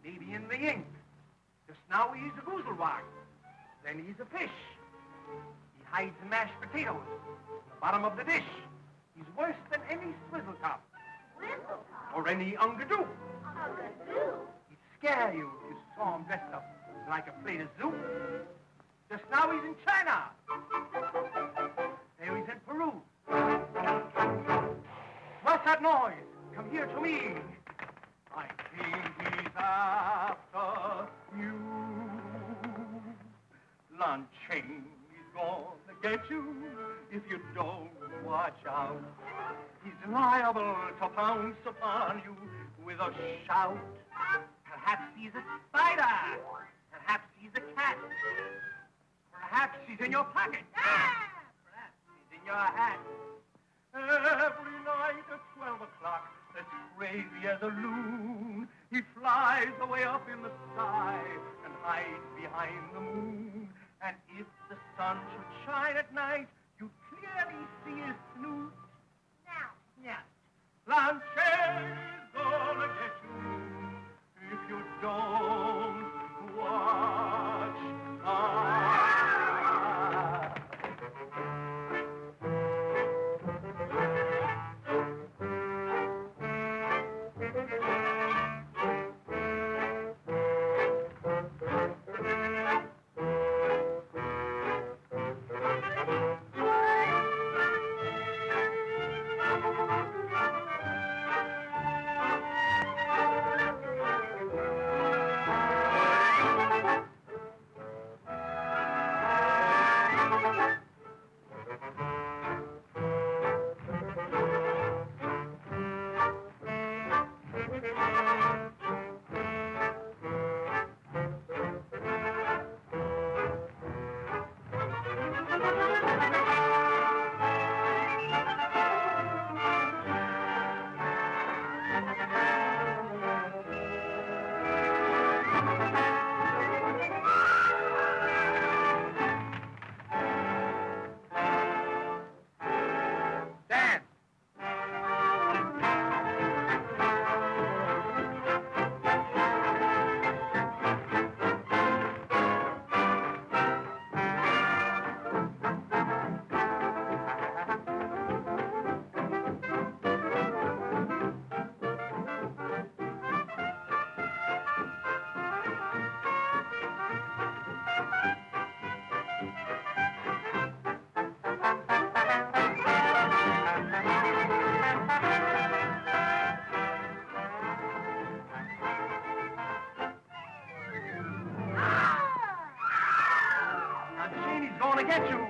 He may be in the ink. Just now he's a goozlewog. Then he's a fish. He hides in mashed potatoes in the bottom of the dish. He's worse than any swizzle top. Swizzle top? Or any ungadoo. Ungadoo? He'd scare you if you saw him dressed up like a plate of soup. Just now he's in China. There he's in Peru. What's that noise? Come here to me. I think he's after you. Lon Chaney's gonna get you if you don't watch out. He's liable to pounce upon you with a shout. Perhaps he's a spider. Perhaps he's a cat. Perhaps he's in your pocket. Perhaps he's in your hat. Every night at 12 o'clock, as crazy as a loon, he flies away up in the sky and hides behind the moon. And if the sun should shine at night, you'd clearly see his snoot. Now. Yeah. Lon Chaney's gonna get you if you don't watch out. gonna get you.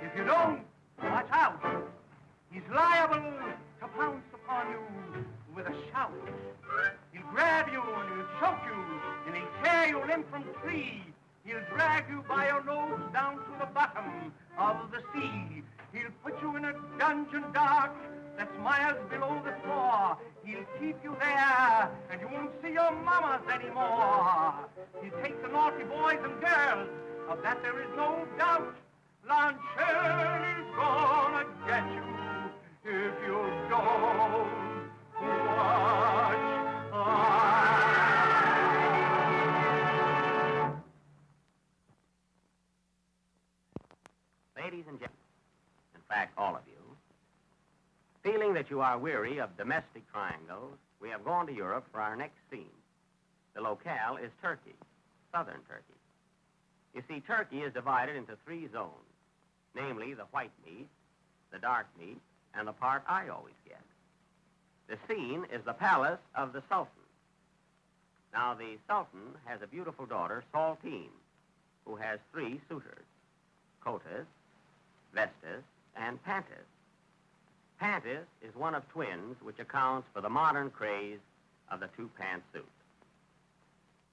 If you don't, watch out. He's liable to pounce upon you with a shout. He'll grab you and he'll choke you and he'll tear you limb from tree. He'll drag you by your nose down to the bottom of the sea. He'll put you in a dungeon dark that's miles below the floor. He'll keep you there, and you won't see your mamas anymore. He'll take the naughty boys and girls, of that there is no doubt. Lanchon is gonna get you if you don't watch out. Ladies and gentlemen, in fact, all of you, feeling that you are weary of domestic triangles, we have gone to Europe for our next scene. The locale is Turkey, southern Turkey. You see, Turkey is divided into 3 zones, namely the white meat, the dark meat, and the part I always get. The scene is the palace of the Sultan. Now, the Sultan has a beautiful daughter, Saltine, who has 3 suitors, Cotus, Vestas, and Pantis. Pantis is one of twins, which accounts for the modern craze of the 2-pant suit.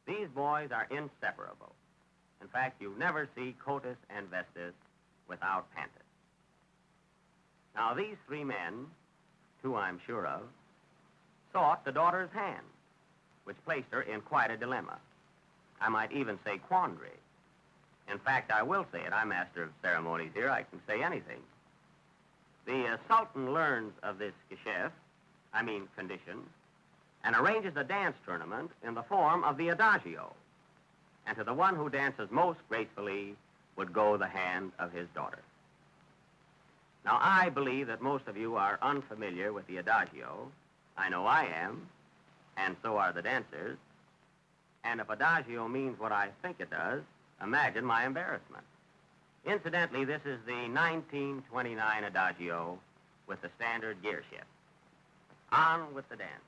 These boys are inseparable. In fact, you never see Cotus and Vestas without Pantis. Now, these 3 men, 2 I'm sure of, sought the daughter's hand, which placed her in quite a dilemma. I might even say quandary. In fact, I will say it. I'm master of ceremonies here. I can say anything. The Sultan learns of this condition, and arranges a dance tournament in the form of the adagio. And to the one who dances most gracefully would go the hand of his daughter. Now, I believe that most of you are unfamiliar with the adagio. I know I am, and so are the dancers. And if adagio means what I think it does, imagine my embarrassment. Incidentally, this is the 1929 adagio with the standard gear shift. On with the dance.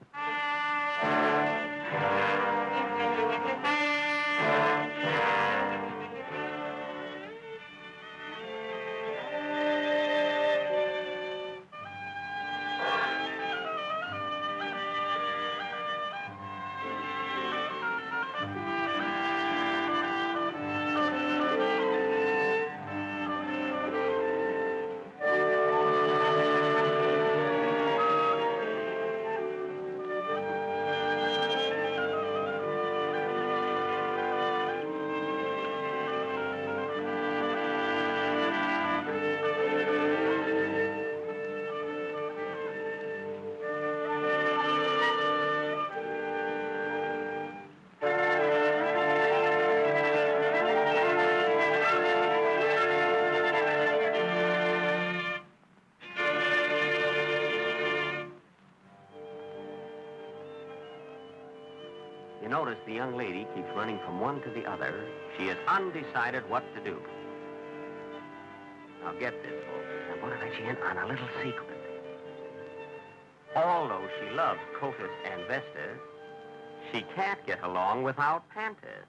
Notice the young lady keeps running from one to the other. She is undecided what to do. Now get this, folks. I'm going to let you in on a little secret. Although she loves Cotus and Vestas, she can't get along without Pantis.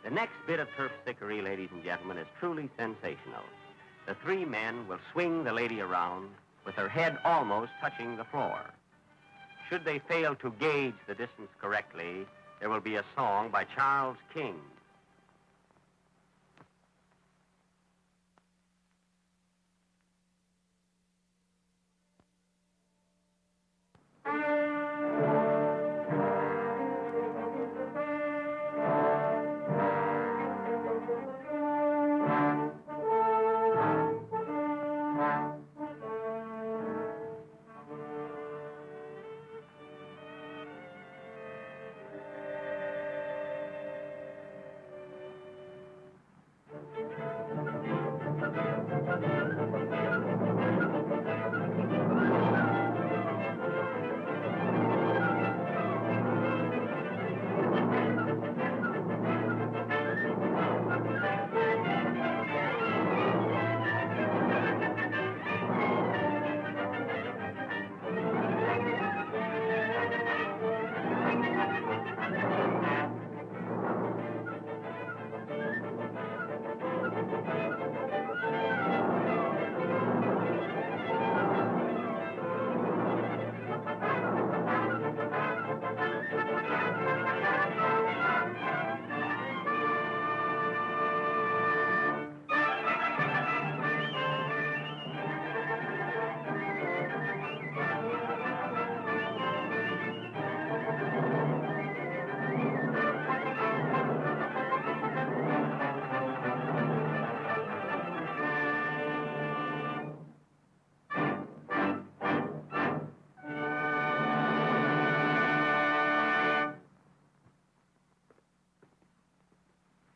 The next bit of terpsichore, ladies and gentlemen, is truly sensational. The three men will swing the lady around with her head almost touching the floor. Should they fail to gauge the distance correctly, there will be a song by Charles King.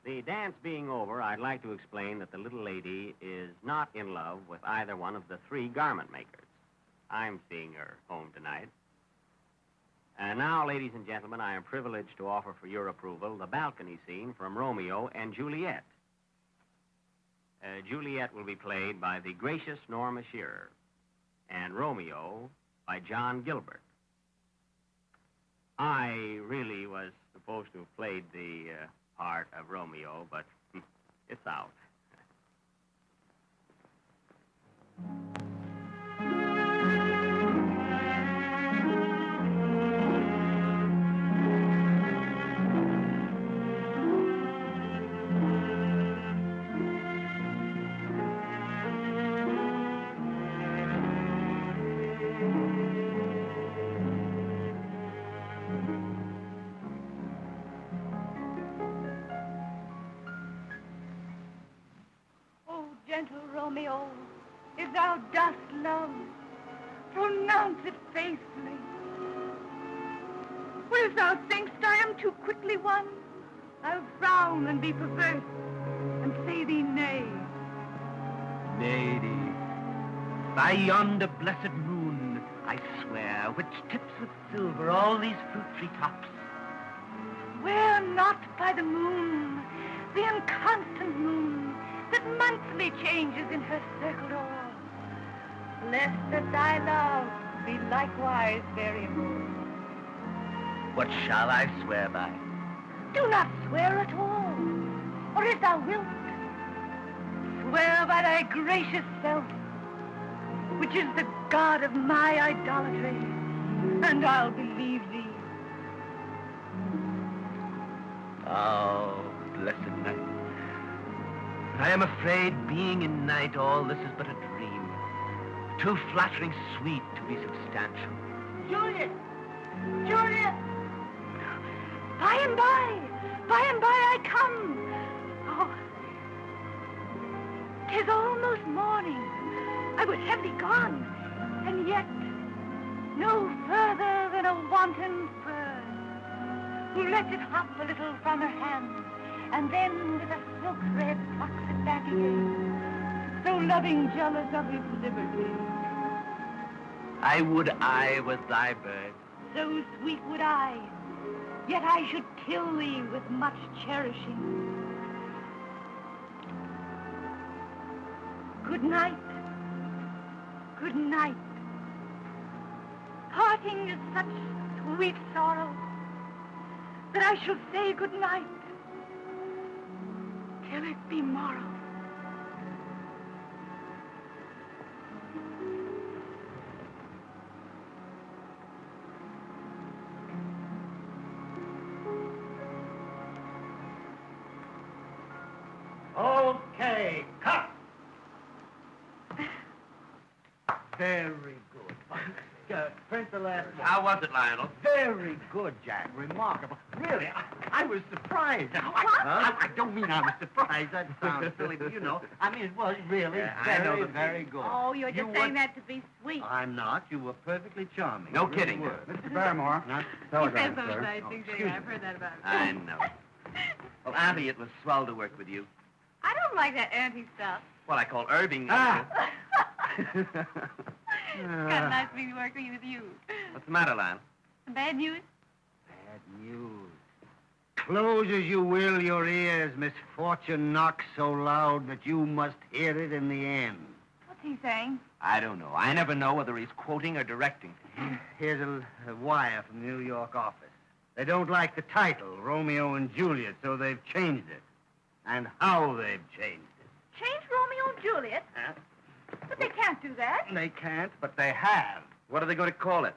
The dance being over, I'd like to explain that the little lady is not in love with either one of the three garment makers. I'm seeing her home tonight. And now, ladies and gentlemen, I am privileged to offer for your approval the balcony scene from Romeo and Juliet. Juliet will be played by the gracious Norma Shearer, and Romeo by John Gilbert. I really was supposed to have played the part of Romeo, but it's out. Gentle Romeo, if thou dost love, pronounce it faithfully. For if thou thinkst I am too quickly won, I'll frown and be perverse, and say thee nay. Lady, by yonder blessed moon, I swear, which tips with silver all these fruit tree tops. Swear not by the moon, the inconstant moon, that monthly changes in her circled o'er, lest that thy love be likewise very moon. What shall I swear by? Do not swear at all, or if thou wilt, swear by thy gracious self, which is the god of my idolatry, and I'll believe thee. Oh, blessed night. I am afraid, being in night, all this is but a dream, too flattering sweet to be substantial. Juliet! Juliet! By and by I come. Oh, 'tis almost morning. I would have thee gone, and yet no further than a wanton bird who lets it hop a little from her hand, and then with a silk thread plucks it back again, so loving jealous of his liberty. I would I was thy bird. So sweet would I, yet I should kill thee with much cherishing. Good night. Good night. Parting is such sweet sorrow that I shall say good night till it be morrow. Okay, cut. Very good. Print the last one. How was it, Lionel? Very good, Jack. Remarkable. Really, I was surprised. I don't mean I was surprised. That sounds silly, but you know, I mean, it was really very good. Oh, you're just saying that to be sweet. I'm not. You were perfectly charming. No You really kidding. were. Mr. Barrymore. Not He says those nice things, I've heard that about him. I know. Well, Auntie, it was swell to work with you. I don't like that auntie stuff. Well, I call Irving. It's kind of nice being working with you. What's the matter, Lionel? Bad news? Bad news. Close as you will your ears, misfortune knocks so loud that you must hear it in the end. What's he saying? I don't know. I never know whether he's quoting or directing. Here's a wire from the New York office. They don't like the title, Romeo and Juliet, so they've changed it. And how they've changed it. Change Romeo and Juliet? Huh? But they can't do that. They can't, but they have. What are they going to call it?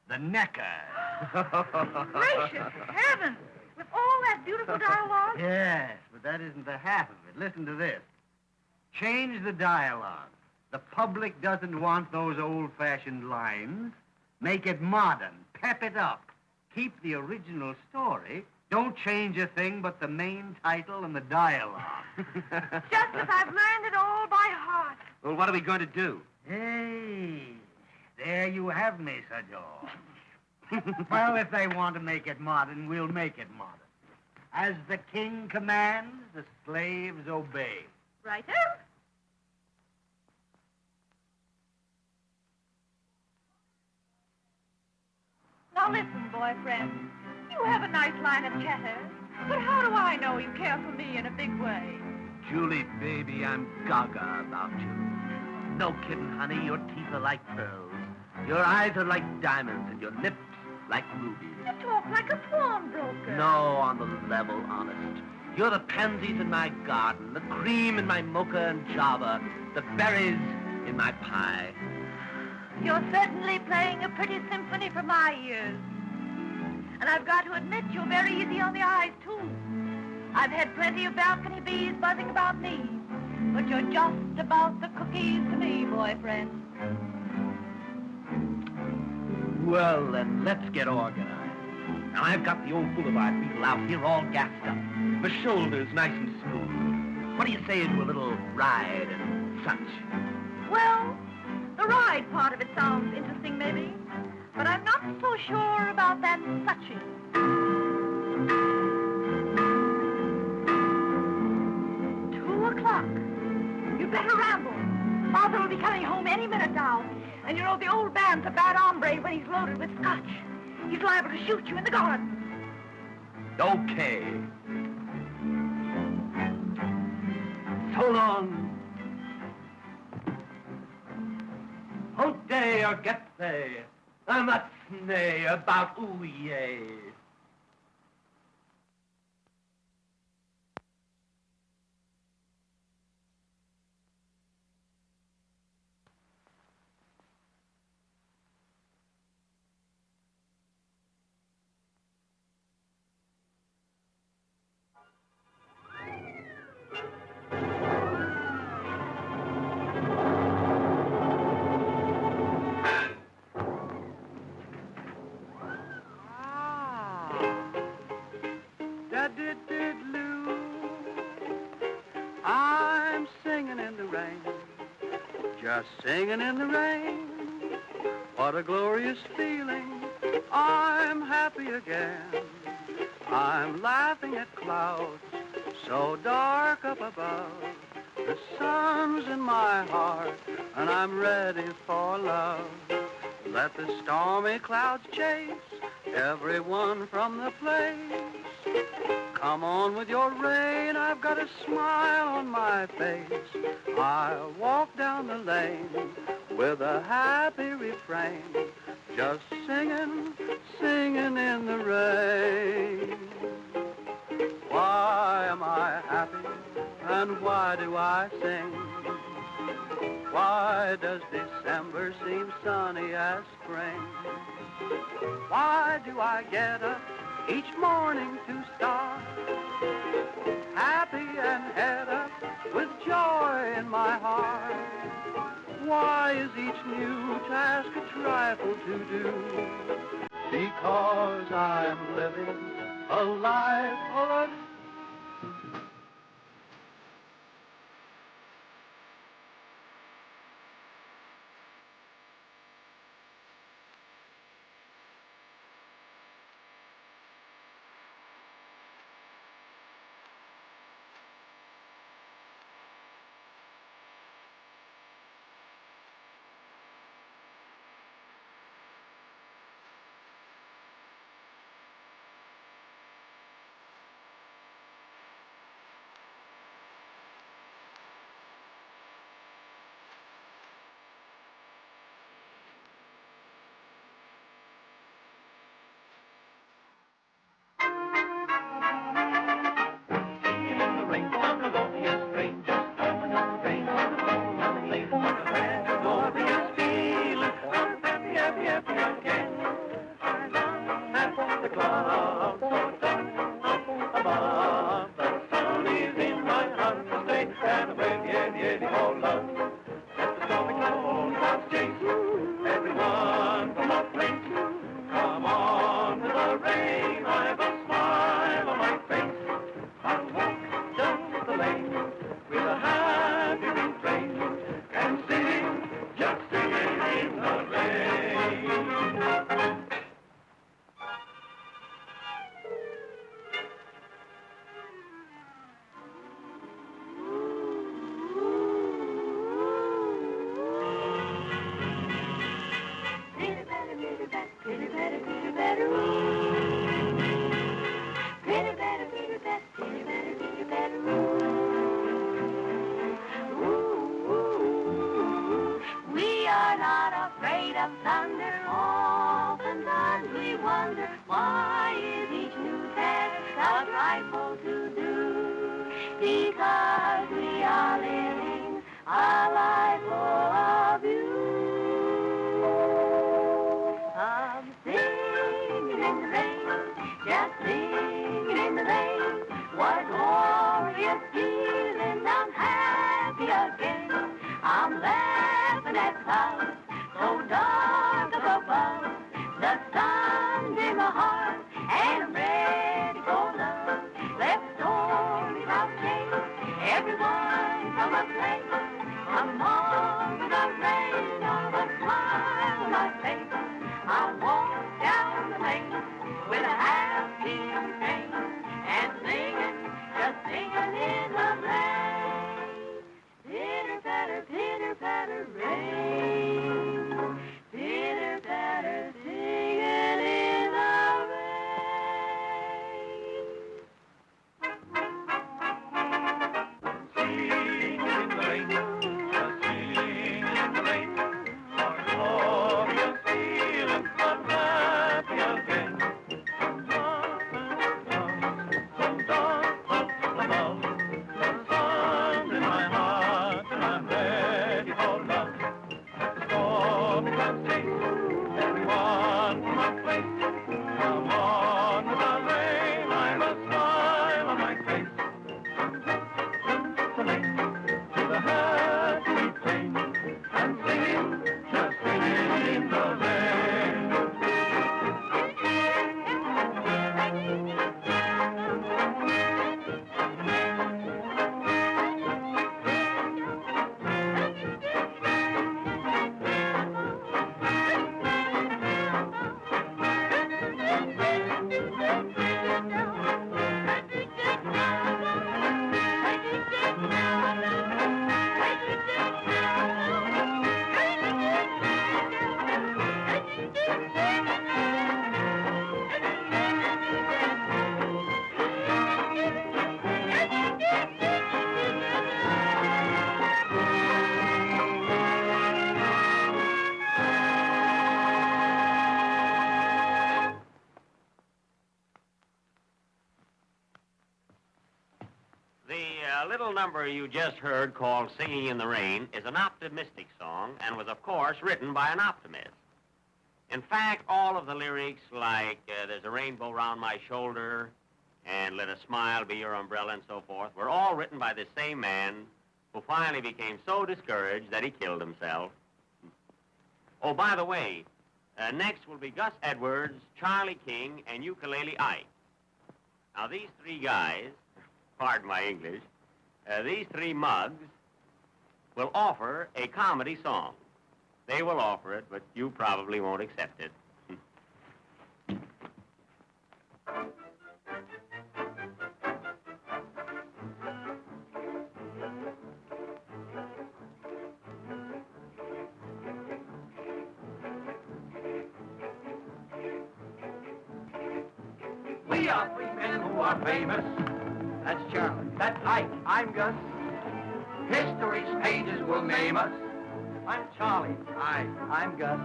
The Necker. Gracious heavens! With all that beautiful dialogue? Yes, but that isn't the half of it. Listen to this. Change the dialogue. The public doesn't want those old-fashioned lines. Make it modern. Pep it up. Keep the original story. Don't change a thing but the main title and the dialogue. Just as I've learned it all by heart. Well, what are we going to do? Hey, there you have me, Sir George. Well, if they want to make it modern, we'll make it modern. As the king commands, the slaves obey. Righto? Now listen, boyfriend. You have a nice line of chatter, but how do I know you care for me in a big way? Julie, baby, I'm gaga about you. No kidding, honey. Your teeth are like pearls. Your eyes are like diamonds, and your lips like rubies. You talk like a pawnbroker. No, on the level, honest. You're the pansies in my garden, the cream in my mocha and java, the berries in my pie. You're certainly playing a pretty symphony for my ears. And I've got to admit, you're very easy on the eyes, too. I've had plenty of balcony bees buzzing about me, but you're just about the cookies to me, boyfriend. Well, then, let's get organized. Now, I've got the old boulevard people out here all gassed up. My shoulders nice and smooth. What do you say to a little ride and such? Well, the ride part of it sounds interesting, maybe, but I'm not so sure about that suching. 2 o'clock. You'd better ramble. Father will be coming home any minute now. And you know the old man's a bad hombre when he's loaded with scotch. He's liable to shoot you in the garden. Okay. So long. Hote or get they, I'm a snay about ooh yay. I'm singing in the rain, just singing in the rain. What a glorious feeling, I'm happy again. I'm laughing at clouds so dark up above. The sun's in my heart and I'm ready for love. Let the stormy clouds chase everyone from the place. Come on with your rain, I've got a smile on my face. I'll walk down the lane with a happy refrain, just singing, singing in the rain. Why, am I happy, and why do I sing? Why does December seem sunny as spring? Why do I get up each morning to start, happy and head up with joy in my heart? Why is each new task a trifle to do? Because I am living a life full of with a happy train and singing, just singing in the The little number you just heard called Singing in the Rain is an optimistic song and was, of course, written by an optimist. In fact, all of the lyrics, like There's a Rainbow Round My Shoulder and Let a Smile Be Your Umbrella and so forth, were all written by this same man who finally became so discouraged that he killed himself. Oh, by the way, next will be Gus Edwards, Charlie King, and Ukulele Ike. Now, these three guys, pardon my English, these three mugs will offer a comedy song. They will offer it, but you probably won't accept it. We are three men who are famous. That's Charlie. That's Ike. I'm Gus. History's pages will name us. I'm Charlie. I'm Gus.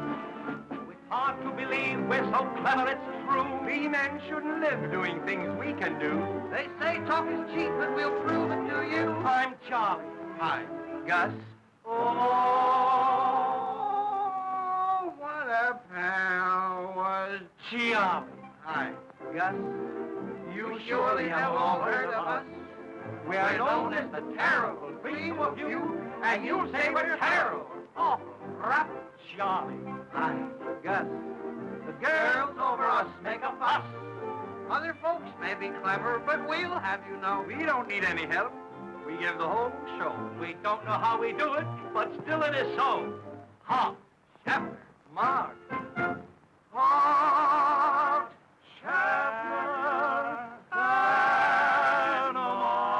It's hard to believe we're so clever, it's true. We men shouldn't live doing things we can do. They say talk is cheap, but we'll prove it to you. I'm Charlie. Hi, Gus. Oh, what a pal was Charlie. Hi, Gus. You surely have all heard of us. We're known as the terrible theme of you, and you'll say we're terrible. Awful, rap, Charlie. Hi, Gus. The girls over us make a fuss. Other folks may be clever, but we'll have you know. We don't need any help. We give the whole show. We don't know how we do it, but still it is so. Hot, Shepard, Mark. Hot, Shepard, and Mark.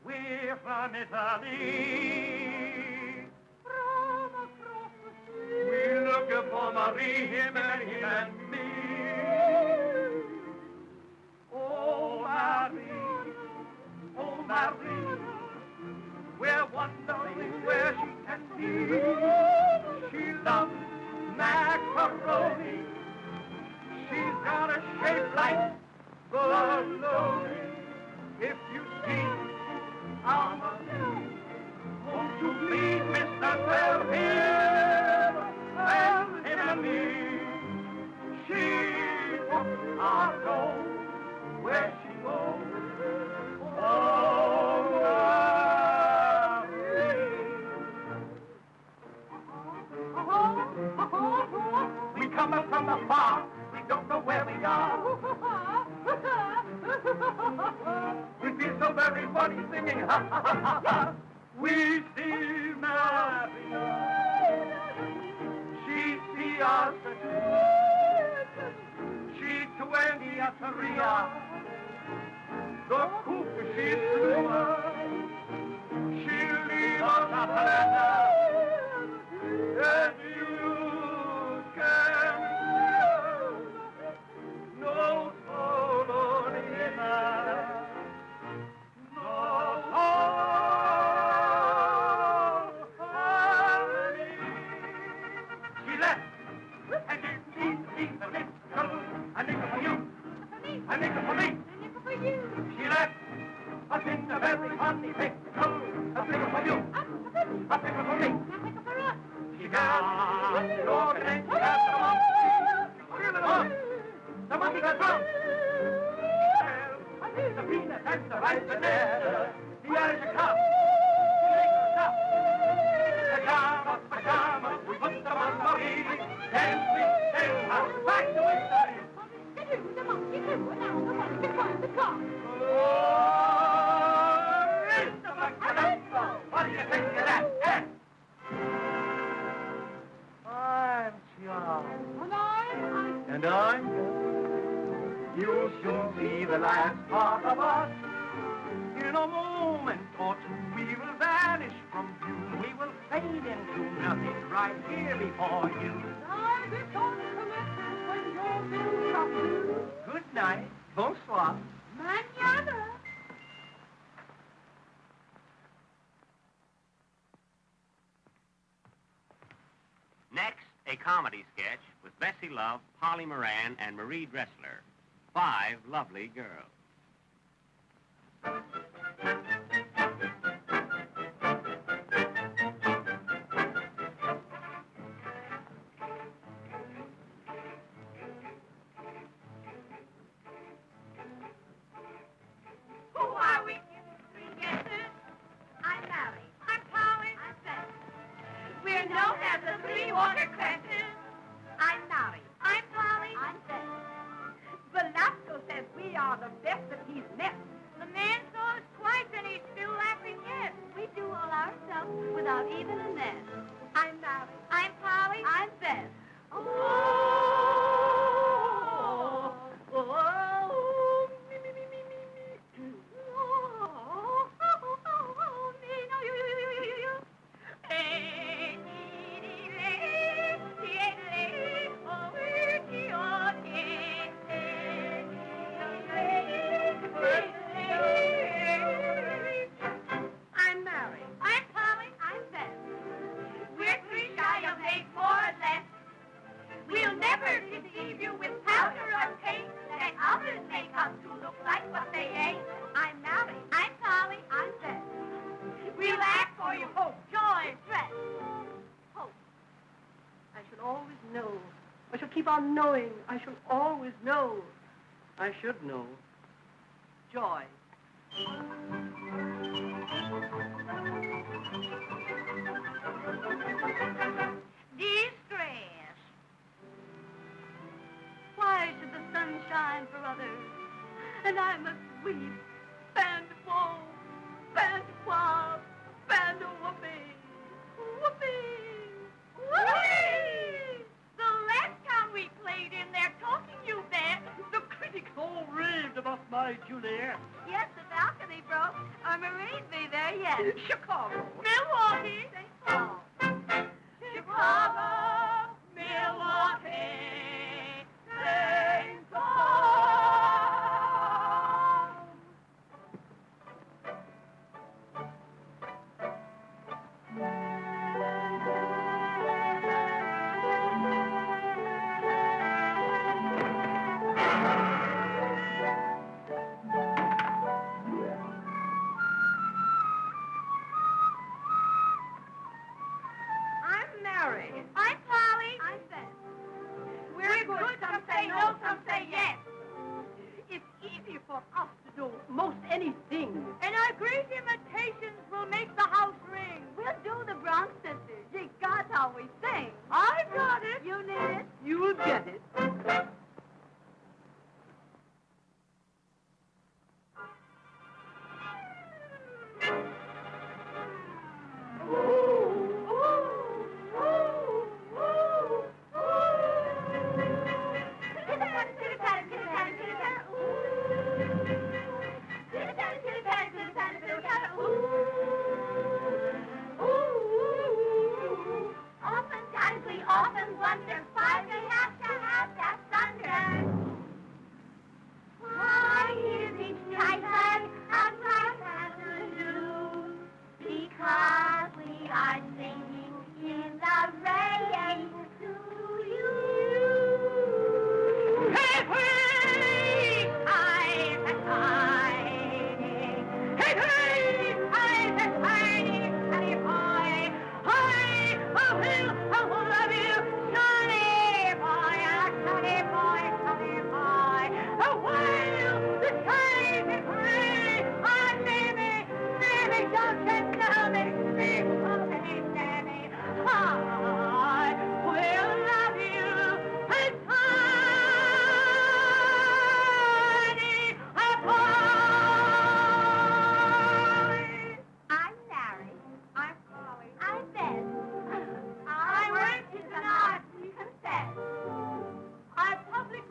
We're from Italy. From across the sea. We're looking for Marie, him and me. Oh, Marie, we're wondering where she can be. She loves macaroni. She's got a shape like bologna. If you see our Marie, won't you please, Mr. Tell him and me. She wants our gold where she goes. Oh, Marie. We come up from afar. We don't know where we are. We feel so very funny singing. We see Marie. She see us. She 20 at Maria. The coop she threw us. She'll leave us a hand. And you can no Solonina. She left, and it needs a nickel, a nickel for you, a nickel for me. She left us in the very funny I'm you'll soon see the last part of us. In a moment or two, we will vanish from view. We will fade into nothing right here before you. I'll be on commitment when your bills come due. Good night. Bonsoir. Mañana. Next, a comedy sketch with Bessie Love, Polly Moran, and Marie Dressler. 5 lovely girls. Who are we? Three guesses. I'm Mary. I'm Polly. I'm Beth. We're known as the Three Water Cresses. I'm Mary. I'm Polly. I'm Beth. Velasco says we are the best that he's met. The man saw us twice and he's still laughing yet. We do all our stuff without even a net. I'm Mary. I'm Polly. I'm Beth. Oh, me, me, me, me, me, me. Oh, me, no, you. I'm Mary. I'm Polly. I'm Beth. We're three shy of 8, more or less. We'll never deceive you with powder or paint that others make up to look like what they ain't. I'm Mary. I'm Polly. I'm Beth. We'll act for you hope, joy, threat. Hope. I shall always know. I shall keep on knowing. I shall always know. I should know. Joy. Distress. Why should the sun shine for others, and I must weep, band of woe, band of woe, band of whooping, whooping, whooping. The last time we played in there talking you bet, the critics all raved about my Juliet. Yes, the balcony broke. Or Marie'd be there yet. Chicago. Milwaukee. St. Paul. Chicago. Milwaukee. St. Paul. I'm Mary. I'm Polly. I'm Beth. We're good. Some say no, some say yes. It's easy for us to do most anything. And our great imitations will make the house ring. We'll do the Bronx Sisters. Gee, God's how we sing. I've got it. You need it. You'll get it. Oftentimes we often wonder why we have to have that thunder. Why is each night a bright afternoon? Because we are singing in the rain to you. Hey, hey, eyes and hiding. Hey, hey, eyes and hiding. Honey, boy, hi, oh, will, I will love you. Sonny boy, honey, boy, honey, boy. Oh, while the skies is gray, oh, baby, baby, don't you know me? Baby, oh, baby, baby, I will love you. And honey, boy. I'm Mary. I'm Polly. I'm Beth. Our work is an art, we confess. Our public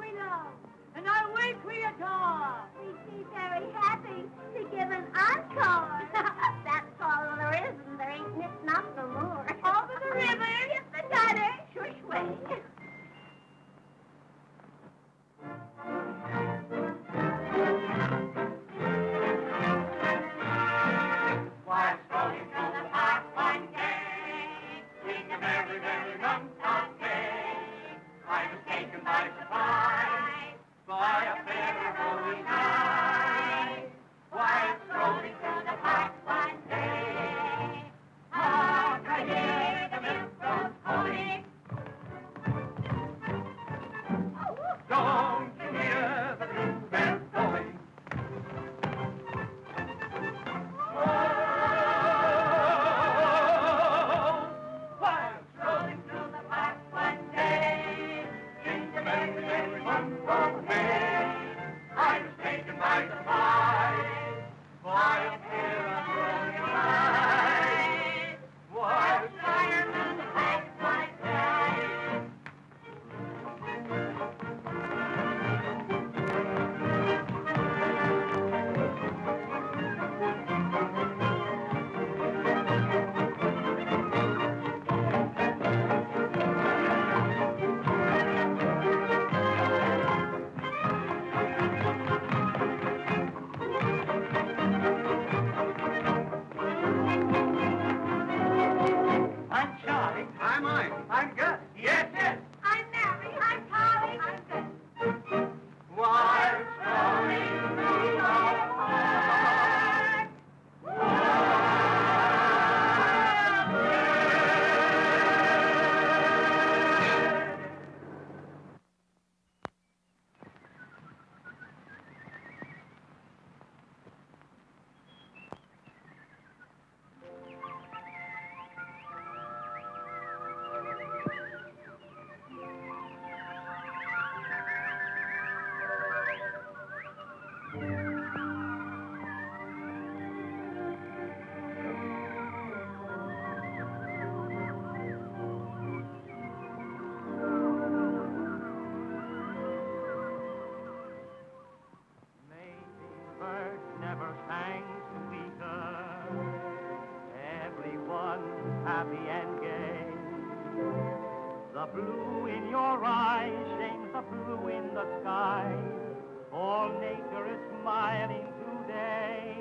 happy and gay. The blue in your eyes shames the blue in the sky. All nature is smiling today.